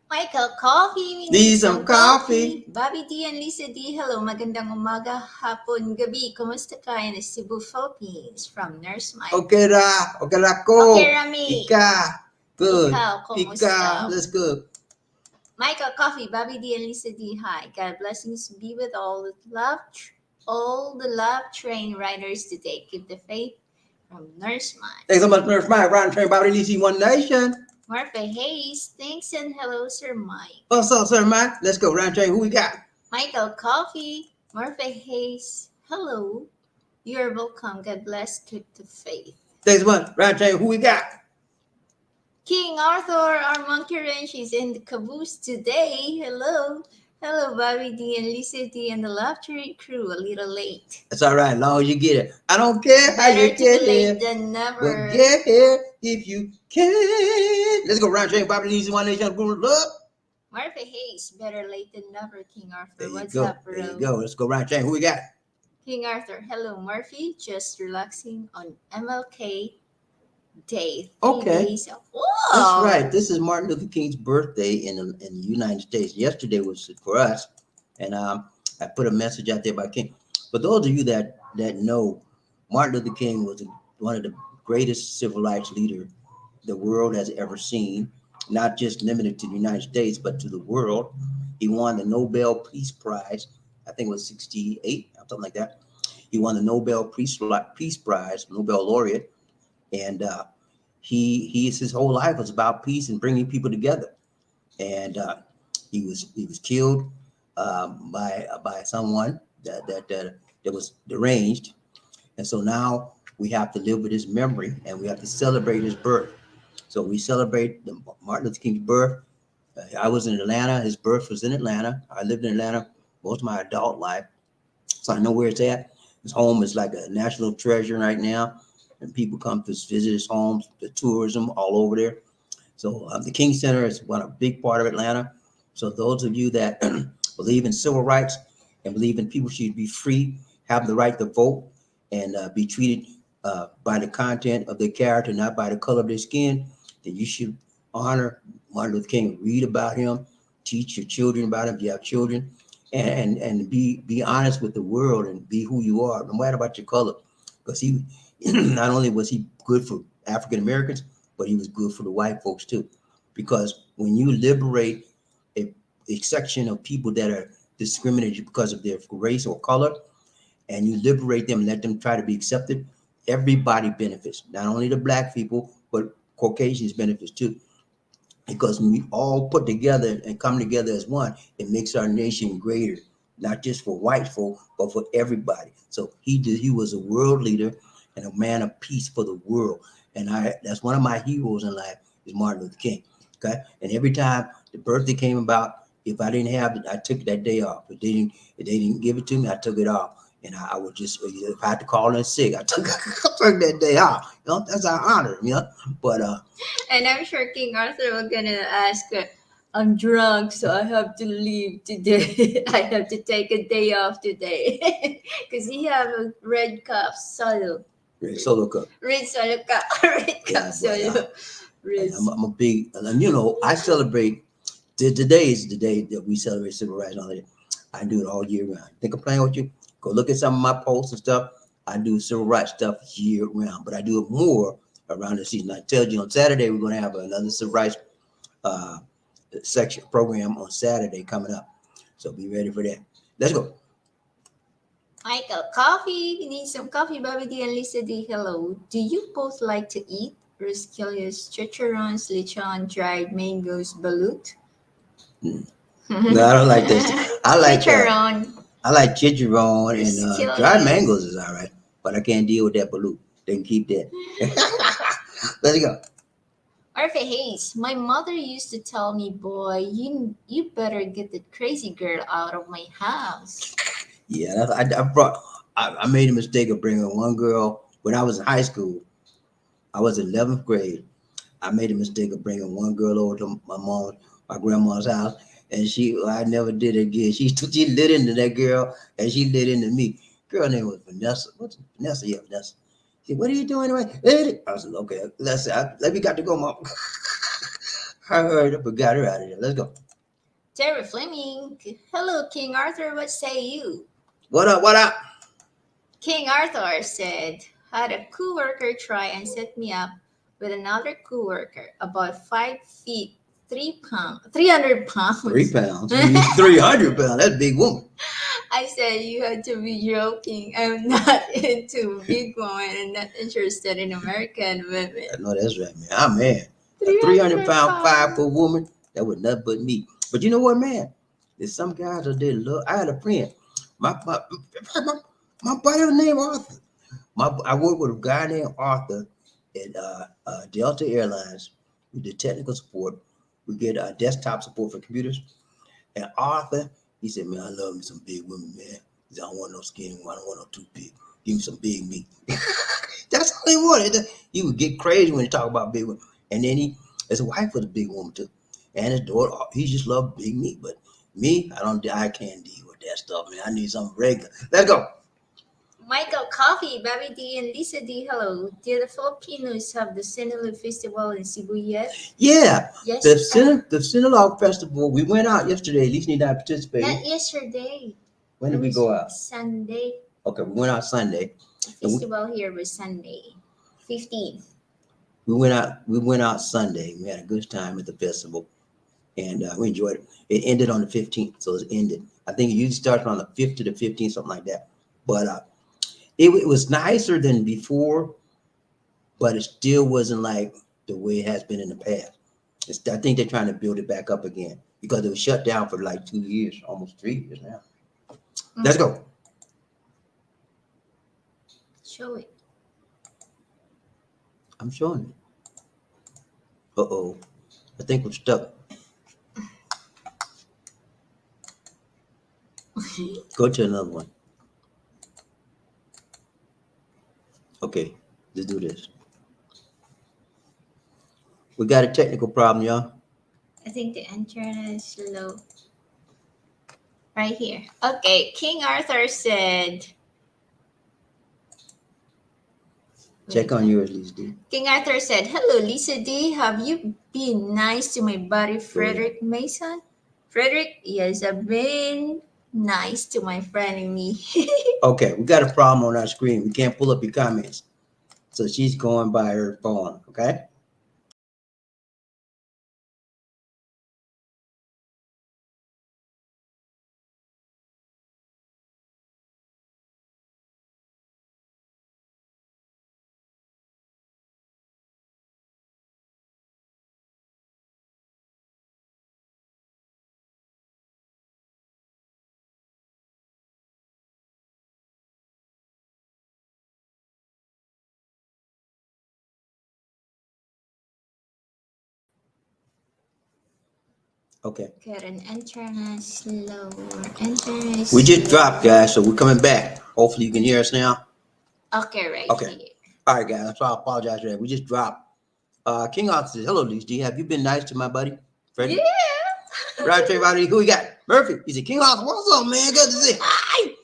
S2: Michael, coffee. We need
S1: Need some
S2: some
S1: coffee.
S2: coffee. BobbieD and Lisa D, hello. Magandang umaga, hapon, gabi. Kumusta ka in Cebu, Philippines? From Nurse Mike.
S1: Okay, ra. Okay, rako.
S2: Okay, Rami.
S1: Ika. Good.
S2: Ikaw,
S1: Ika.
S2: kumusta?
S1: Let's go.
S2: Michael, coffee. BobbieD and Lisa D, hi. God blessings be with all the love train riders today. Keep the faith. From Nurse Mike.
S1: Thanks so much, Nurse Mike. Round train about DC One Nation.
S2: Murphy Hayes, thanks and hello, Sir Mike.
S1: What's up, Sir Mike? Let's go. Round train. Who we got?
S2: Michael Coffee, Murphy Hayes, hello. You're welcome. God bless. Keep the faith.
S1: Thanks so much. Round train. Who we got?
S2: King Arthur, our monkey wrench is in the caboose today. Hello. Hello, BobbieD and Lisa D and the Love Train crew. A little late.
S1: That's all right, as long as you get it. I don't care how you
S2: Better to
S1: get
S2: be
S1: here,
S2: late than never.
S1: but get here if you can. Let's go. Round train. Bobby Easy One Nation. Look.
S2: Murphy Hayes, better late than never. King Arthur,
S1: There you
S2: what's
S1: go.
S2: up, bro?
S1: There you go. Let's go. Round train. Who we got?
S2: King Arthur, hello, Murphy. Just relaxing on MLK Day. 3
S1: Okay.
S2: days. Whoa.
S1: That's right. This is Martin Luther King's birthday in the United States. Yesterday was for us, and I put a message out there by King. For those of you that know, Martin Luther King was one of the greatest civil rights leaders the world has ever seen, not just limited to the United States, but to the world. He won the Nobel Peace Prize. I think it was 68, something like that. He won the Nobel Peace Prize, Nobel laureate, and his whole life was about peace and bringing people together. And he was killed by someone that was deranged, and so now we have to live with his memory and we have to celebrate his birth. So we celebrate Martin Luther King's birth. I was in Atlanta. His birth was in Atlanta. I lived in Atlanta most of my adult life, so I know where it's at. His home is like a national treasure right now, and people come to visit his homes, the tourism all over there. So the King Center is a big part of Atlanta. So those of you that believe in civil rights and believe in people should be free, have the right to vote, and be treated by the content of their character, not by the color of their skin, then you should honor Martin Luther King, read about him, teach your children about him if you have children, and be honest with the world and be who you are, no matter about your color. Because he not only was he good for African Americans, but he was good for the white folks too. Because when you liberate a section of people that are discriminated because of their race or color, and you liberate them and let them try to be accepted, everybody benefits. Not only the black people, but Caucasians benefits too. Because when we all put together and come together as one, it makes our nation greater, not just for white folk, but for everybody. So he was a world leader and a man of peace for the world. And that's one of my heroes in life is Martin Luther King. Okay. And every time the birthday came about, if I didn't have it, I took that day off. If they didn't give it to me, I took it off. And I would just, if I had to call in sick, I took that day off. You know, that's our honor, you know. But
S2: And I'm sure King Arthur was gonna ask, I'm drunk, so I have to leave today. I have to take a day off today. Because he have a red cup solo.
S1: solo cup.
S2: Red solo cup. Red cup
S1: Yeah,
S2: solo. Red.
S1: I'm a big, and you know, I celebrate. Today is the day that we celebrate civil rights. I do it all year round. Think I'm playing with you? Go look at some of my posts and stuff. I do civil rights stuff year round, but I do it more around the season. I tell you on Saturday we're going to have another civil rights section program on Saturday coming up, so be ready for that. Let's go.
S2: Michael, coffee. You need some coffee, BobbieD and Lisa D. Hello. Do you both like to eat Ruscilius, chicharrones, lechon, dried mangoes, balut?
S1: No, I don't like this. I like
S2: chicharron.
S1: I like chicharron and
S2: Ruscilius.
S1: dried mangoes is all right, but I can't deal with that balut. They can keep that. Let's go.
S2: Murphy Hayes, my mother used to tell me, boy, you better get that crazy girl out of my house.
S1: Yeah, I made a mistake of bringing one girl when I was in high school. I was in 11th grade. I made a mistake of bringing one girl over to my grandma's house, And I never did it again. She lit into that girl, and she lit into me. Girl name was Vanessa. What's Vanessa? Yeah, Vanessa. She said, "What are you doing?" I said, "Okay, let me got to go, mom." I heard up and got her out of there. Let's go.
S2: Terry Fleming. Hello, King Arthur. What say you?
S1: What up? What up?
S2: King Arthur said, had a coworker try and set me up with another coworker about 5 feet, 3 pounds, 300 pounds.
S1: 3 pounds. 300 pounds. That's a big woman.
S2: I said, you had to be joking. I'm not into big women and not interested in American women.
S1: I know that's right, man. I'm man. A
S2: 300
S1: 300-pound,
S2: pounds.
S1: 5-foot woman. That was nothing but me. But you know what, man? There's some guys that they love. I had a friend. My buddy was named Arthur. I worked with a guy named Arthur at Delta Airlines. We did technical support. We get desktop support for computers. And Arthur, he said, "Man, I love me some big women, man. He said, I don't want no skinny one. I don't want no too big. Give me some big meat." That's all he wanted. He would get crazy when he talked about big women. And then his wife was a big woman too. And his daughter, he just loved big meat. But me, I can't deal with that stuff, man. I need something regular. Let's go.
S2: Michael Coffee, BobbieD, and Lisa D. Hello. Did the Filipinos have the Sinulog Festival in Cebu yet?
S1: Yeah.
S2: Yes.
S1: The Sinulog Festival, we went out yesterday. At least need not participated.
S2: Not yesterday.
S1: When did we go out?
S2: Sunday.
S1: Okay, we went out Sunday.
S2: The festival here was Sunday, 15th.
S1: We went out Sunday. We had a good time at the festival, and we enjoyed it. It ended on the 15th, so it ended. I think it usually starts on the 5th to the 15th, something like that. But it was nicer than before, but it still wasn't like the way it has been in the past. I think they're trying to build it back up again because it was shut down for like 2 years, almost 3 years now. Mm-hmm. Let's go.
S2: Show it.
S1: I'm showing it. Uh-oh. I think we're stuck. Go to another one. Okay, let's do this. We got a technical problem, y'all.
S2: I think the internet is slow. Right here. Okay, King Arthur said.
S1: Check on yours, Lisa D.
S2: King Arthur said, "Hello, Lisa D. Have you been nice to my buddy Frederick Mason?" Frederick, yes, I've been nice to my friend and me.
S1: Okay, we got a problem on our screen. We can't pull up your comments. So she's going by her phone, okay? Okay.
S2: Got an internet slow. Internet
S1: we just dropped, guys, so we're coming back. Hopefully you can hear us now.
S2: Okay, right.
S1: Okay.
S2: Here.
S1: All right, guys. So I apologize for that. We just dropped. King Arthur says, "Hello, Lisa D. Have you been nice to my buddy, Freddie?"
S2: Yeah.
S1: Right, everybody. Who we got? Murphy. He said, "King Arthur, what's up, man? Good to see. Hi."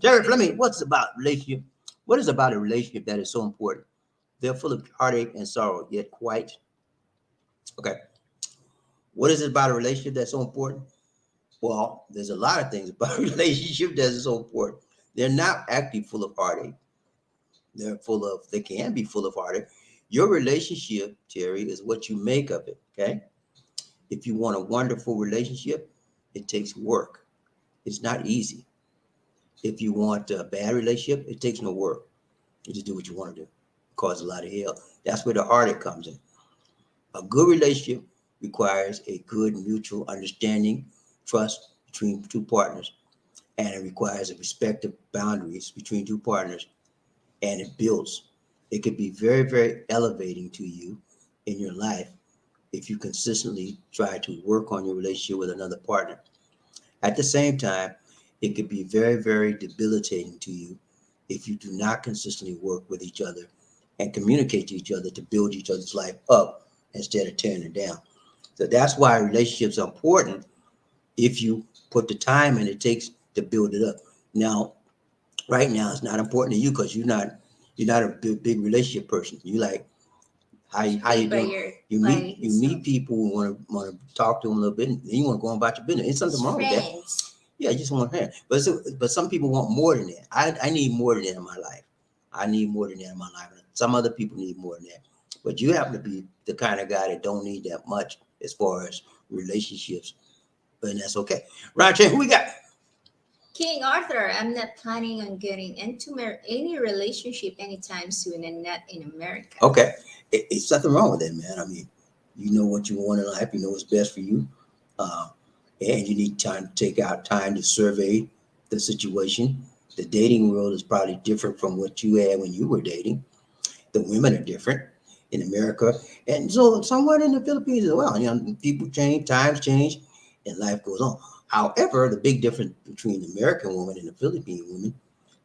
S1: Jared Fleming, what's about relationship? What is about a relationship that is so important? They're full of heartache and sorrow, yet quite. Okay. What is it about a relationship that's so important? Well, there's a lot of things about a relationship that is so important. They're not actually full of heartache. They can be full of heartache. Your relationship, Terry, is what you make of it, okay? If you want a wonderful relationship, it takes work. It's not easy. If you want a bad relationship, it takes no work. You just do what you want to do. It causes a lot of hell. That's where the heartache comes in. A good relationship requires a good mutual understanding, trust between two partners, and it requires a respect of boundaries between two partners, and it builds. It could be very, very elevating to you in your life if you consistently try to work on your relationship with another partner. At the same time, it could be very, very debilitating to you if you do not consistently work with each other and communicate to each other to build each other's life up instead of tearing it down. So that's why relationships are important, if you put the time and it takes to build it up. Now, right now, it's not important to you because you're not a big relationship person. You like how
S2: Play
S1: you
S2: by
S1: doing?
S2: your
S1: You
S2: by
S1: meet you
S2: himself.
S1: meet people who want to talk to them a little bit, and you want to go on about your business. Ain't something
S2: His
S1: wrong with that.
S2: friends.
S1: Yeah, you just want to. But some people want more than that. I need more than that in my life. I need more than that in my life. Some other people need more than that. But you happen to be the kind of guy that don't need that much as far as relationships, and that's okay. Roger, who we got?
S2: King Arthur, I'm not planning on getting into any relationship anytime soon, and not in America.
S1: Okay, it's nothing wrong with that, man. I mean, you know what you want in life. You know what's best for you, uh, and you need time to take out time to survey the situation. The dating world is probably different from what you had when you were dating. The women are different in America, and so somewhat in the Philippines as well. You know, people change, times change, and life goes on. However, the big difference between the American woman and the Philippine woman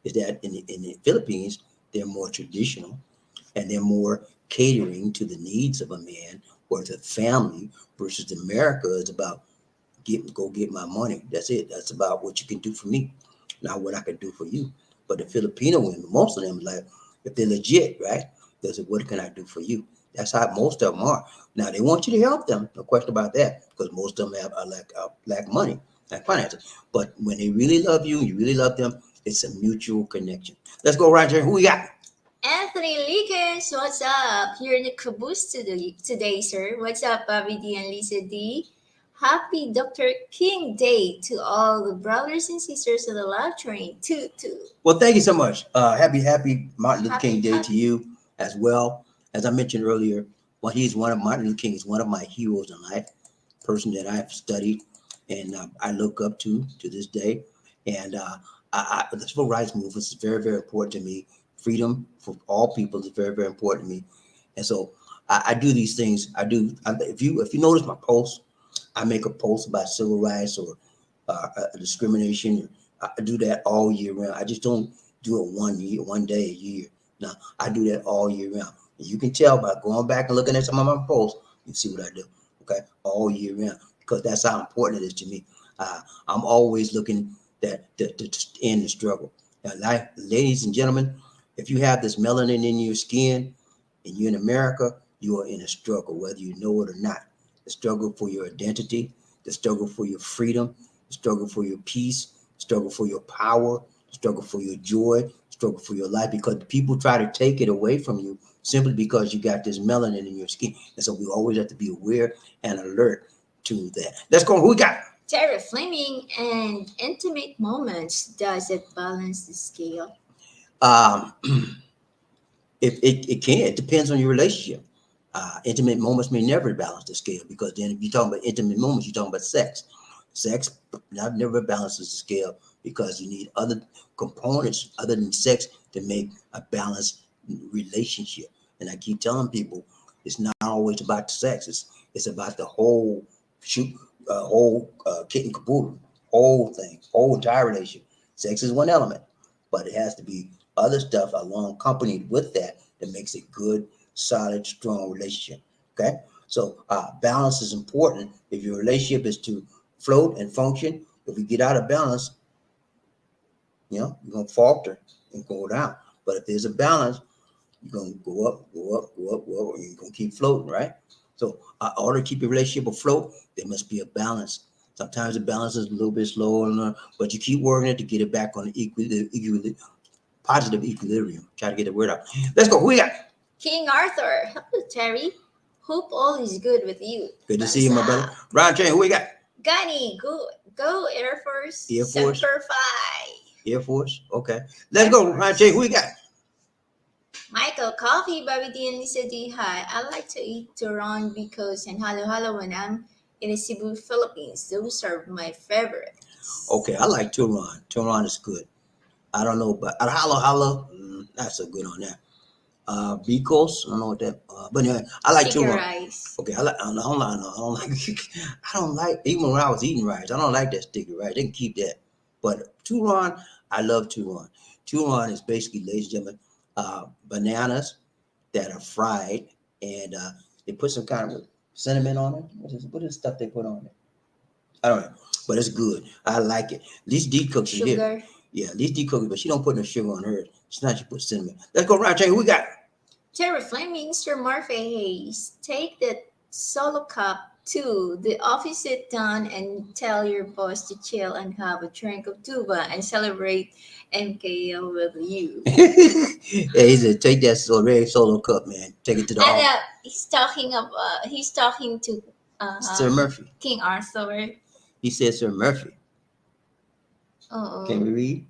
S1: is that in the Philippines they're more traditional and they're more catering to the needs of a man or the family versus America is about go get my money. That's it. That's about what you can do for me, not what I can do for you. But the Filipino women, most of them, like if they're legit, right? They say, "What can I do for you?" That's how most of them are. Now they want you to help them, no question about that, because most of them have lack money, lack finances. But when they really love you, you really love them. It's a mutual connection. Let's go right here. Who we got?
S2: Anthony Likens, what's up? You're in the caboose today, sir. What's up, BobbieD and Lisa D? Happy Dr. King Day to all the brothers and sisters of the love train. Toot toot.
S1: Well, thank you so much. Happy Martin Luther King
S2: Happy,
S1: Day to
S2: happy.
S1: you as well. As I mentioned earlier, well, he's one of Martin Luther King is one of my heroes in life, person that I've studied and I look up to this day. And the civil rights movement is very, very important to me. Freedom for all people is very, very important to me. And so I do these things. If you notice my posts, I make a post about civil rights or discrimination. I do that all year round. I just don't do it one day a year. No, I do that all year round. And you can tell by going back and looking at some of my posts, you see what I do. Okay, all year round because that's how important it is to me. I'm always looking to end the struggle. Now, ladies and gentlemen, if you have this melanin in your skin and you're in America, you are in a struggle, whether you know it or not. The struggle for your identity, the struggle for your freedom, the struggle for your peace, the struggle for your power, the struggle for your joy, the struggle for your life, because people try to take it away from you simply because you got this melanin in your skin. And so we always have to be aware and alert to that. Let's go. Who we got?
S2: Terry Fleming and intimate moments. Does it balance the scale?
S1: Um, if it can, it depends on your relationship. Intimate moments may never balance the scale because then if you're talking about intimate moments, you're talking about sex. Sex never balances the scale because you need other components other than sex to make a balanced relationship. And I keep telling people it's not always about the sex. It's about the whole shoot, kit and caboodle, whole thing, whole entire relationship. Sex is one element, but it has to be other stuff along accompanied with that that makes a good, solid, strong relationship. Okay, so balance is important. If your relationship is to float and function, if we get out of balance, you're gonna falter and go down. But if there's a balance, you're gonna go up, go up, go up, go up, and you're gonna keep floating, right? So, in order to keep your relationship afloat, there must be a balance. Sometimes the balance is a little bit slower, but you keep working it to get it back on the positive equilibrium. Try to get the word out. Let's go. Who we got?
S2: King Arthur. Hello, Terry. Hope all is good with you.
S1: Good to see
S2: Thumbs
S1: you, my brother.
S2: up.
S1: Ron Chain, who we got?
S2: Gunny, go Air Force.
S1: Air Force.
S2: Semper Fi.
S1: Air Force. Okay. Let's
S2: Air
S1: go. Ron
S2: Force.
S1: Chain, who we got?
S2: Michael, coffee, BobbieD and Lisa D. Hi. I like to eat turon because and halo halo when I'm in Cebu, Philippines. Those are my favorites.
S1: Okay, I like Turon. Turon is good. I don't know, but Halo Halo, not so good on that. Bicos, I don't know what that, but anyway, I like
S2: Sticky
S1: Turon.
S2: rice.
S1: Okay, I don't like, I don't like, even when I was eating rice, I don't like that sticky rice. They can keep that. But Turon, I love Turon. Turon is basically, ladies and gentlemen, bananas that are fried and they put some kind of cinnamon on it. What is stuff they put on it? I don't know, but it's good. I like it. At least D cooks it here.
S2: Sugar.
S1: Yeah, at least D cooks it, but she don't put no sugar on hers. It's not she put cinnamon. Let's go around. Who we got?
S2: Terry Fleming, Sir Murphy Hayes. Take that solo cup to the office, sit down and tell your boss to chill and have a drink of tuba and celebrate MKL with you.
S1: Yeah, he said, take that red solo cup, man. Take it to the
S2: And
S1: office.
S2: he's talking to
S1: Sir Murphy.
S2: King Arthur.
S1: He said Sir Murphy.
S2: Oh,
S1: Can we read?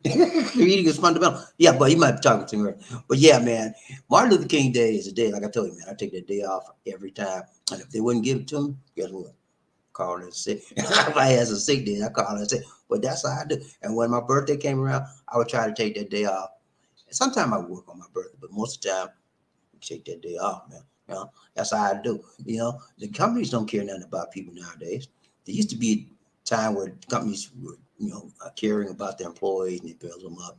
S1: Reading is fundamental. Yeah, but you might be talking to me. But yeah, man, Martin Luther King Day is a day, like I told you, man, I take that day off every time. And if they wouldn't give it to me, guess what? Call it sick. If I had a sick day, I call it sick. But that's how I do. And when my birthday came around, I would try to take that day off. And sometimes I work on my birthday, but most of the time, I take that day off, man. You know, that's how I do. You know, the companies don't care nothing about people nowadays. There used to be a time where companies were, caring about their employees and they build them up.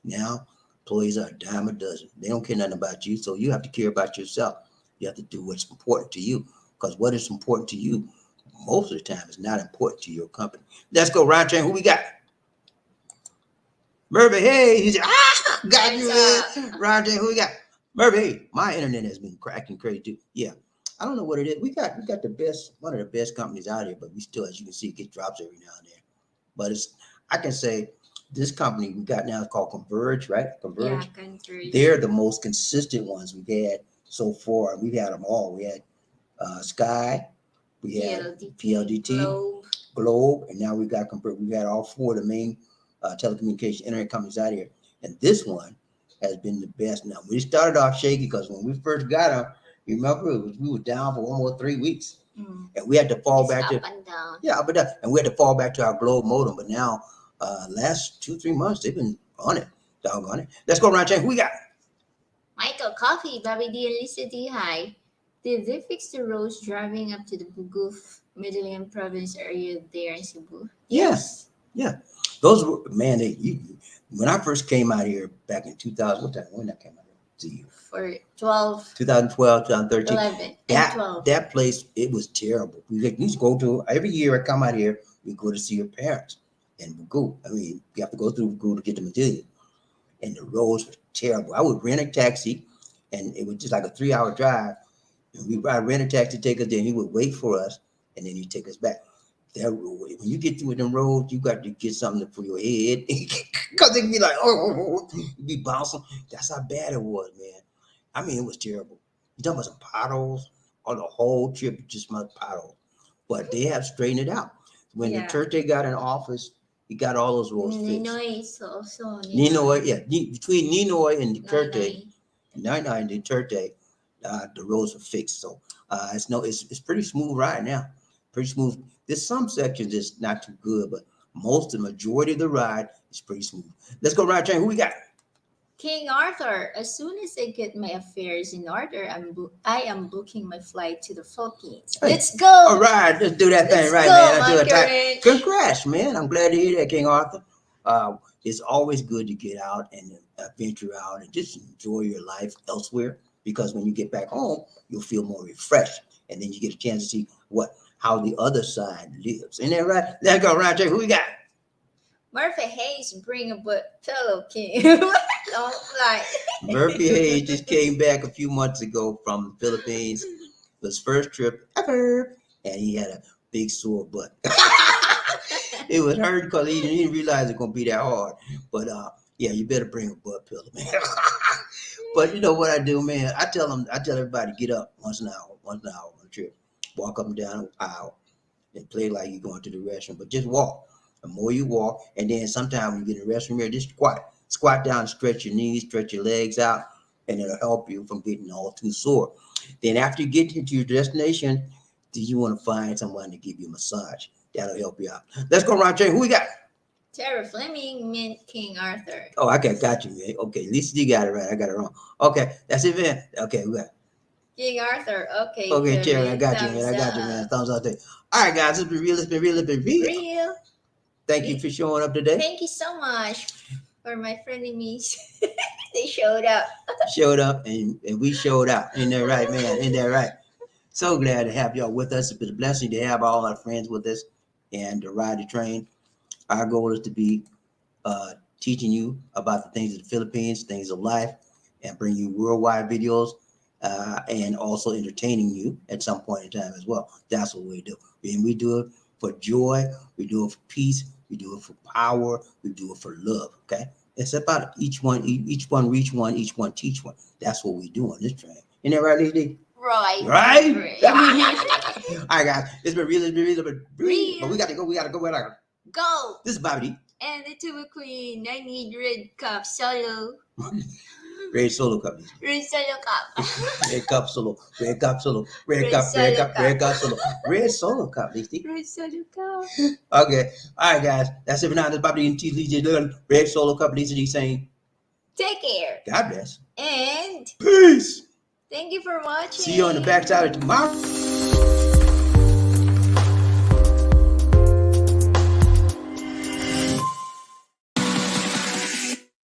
S1: Now, employees are a dime a dozen. They don't care nothing about you, so you have to care about yourself. You have to do what's important to you, because what is important to you most of the time is not important to your company. Let's go, Ryan Train. Who we got? Murphy, hey, he said, got you, man. Ryan Train, who we got? Murphy, hey, my internet has been cracking crazy too. Yeah, I don't know what it is. We got the best, one of the best companies out here, but we still, as you can see, get drops every now and then. But I can say this company we got now is called Converge, right? Converge.
S2: Yeah, Converge.
S1: They're the most consistent ones we've had so far. We've had them all. We had Sky, we had PLDT, Globe, and now we got Converge. We've had all four of the main telecommunication internet companies out here, and this one has been the best. Now we started off shaky because when we first got them, you remember we were down for almost 3 weeks. And we had to fall back to
S2: and down.
S1: Yeah, but and we had to fall back to our Globe modem. But now, last 2-3 months, they've been on it. Doggone it. Let's go around, Who we got?
S2: Michael Coffee, BobbieD and Lisa D. Hi. Did they fix the roads driving up to the Buguf, Medellin province area there in Cebu?
S1: Yes. Yeah. Those were, man, when I first came out here back in 2000, what time? When I came out here? To you.
S2: For 2012,
S1: 2013.
S2: 11, and 12.
S1: That place, it was terrible. We used to go to, every year I come out here, we go to see your parents. And we go, you have to go through Go to get the material. And the roads were terrible. I would rent a taxi, and it was just like a 3-hour drive. And we rent a taxi, take us there, and he would wait for us, and then he'd take us back. That road, when you get through them roads, you got to get something for your head, because they can be like, you be bouncing. That's how bad it was, man. It was terrible. You talking about some potholes, or the whole trip just my potholes. But they have straightened it out. When the Duterte got in office, he got all those roads fixed.
S2: Ninoy is also
S1: Ninoy, yeah. Between Ninoy and Duterte, and Duterte, the roads are fixed. So it's pretty smooth right now. Pretty smooth. There's some sections that's not too good, but the majority of the ride is pretty smooth. Let's go ride train. Who we got?
S2: King Arthur. As soon as I get my affairs in order, I am booking my flight to the Philippines.
S1: Hey,
S2: let's go.
S1: All right, let's do that thing, right, man.
S2: Let's do it.
S1: Congrats, man. I'm glad to hear that, King Arthur. It's always good to get out and venture out and just enjoy your life elsewhere, because when you get back home, you'll feel more refreshed, and then you get a chance to see how the other side lives. Ain't that right? Let's go around there. Who we got?
S2: Murphy Hayes, bring a pillow, King. Don't fly.
S1: Murphy Hayes just came back a few months ago from the Philippines. His first trip ever, and he had a big sore butt. It was hurt because he didn't realize it was gonna be that hard. But yeah, you better bring a butt pillow, man. But you know what I do, man? I tell everybody get up once an hour on a trip. Walk up and down the aisle and play like you're going to the restroom, but just walk. The more you walk, and then sometimes when you get in the restroom here, just squat down and stretch your knees, stretch your legs out, and it'll help you from getting all too sore. Then after you get to your destination, do you want to find someone to give you a massage? That'll help you out. Let's go around, Jay. Who we got?
S2: Terry Fleming, Mint King Arthur.
S1: Oh, okay, got you, man. Okay, at least you got it right. I got it wrong. Okay, that's it, man. Okay, we got
S2: King Arthur. Okay.
S1: Okay, Terry, I got you, man. Thumbs up there. All right, guys, it's been real. It's been real. Thank you for showing up today.
S2: Thank you so much for my frenemies. They showed up.
S1: And we showed out. Ain't that right, man? Ain't that right? So glad to have y'all with us. It's been a blessing to have all our friends with us. and to ride the train. Our goal is to be teaching you about the things of the Philippines, things of life, and bring you worldwide videos, and also entertaining you at some point in time as well. That's what we do. And we do it for joy, we do it for peace, we do it for power, we do it for love. Okay? It's about each one reach one, each one teach one. That's what we do on this train. Isn't that right, Lady?
S2: Right.
S1: Right? All right, guys. It's been really,
S2: Real.
S1: but we got to go. We got to go.
S2: Go.
S1: This is BobbieD.
S2: And the Tuba Queen, I need red cup solo.
S1: Red solo cup.
S2: Red solo cup.
S1: Red cup solo. Red cup solo. Red
S2: Red
S1: cup.
S2: solo
S1: Red cup.
S2: cup.
S1: Red cup solo. Red solo cup, Lady.
S2: Red solo cup.
S1: Okay. All right, guys. That's it for now. This is BobbieD and T. Lee. Red solo cup. Lisa D saying,
S2: Take care.
S1: God bless.
S2: And
S1: Peace.
S2: thank you for watching.
S1: See you on the backside of tomorrow.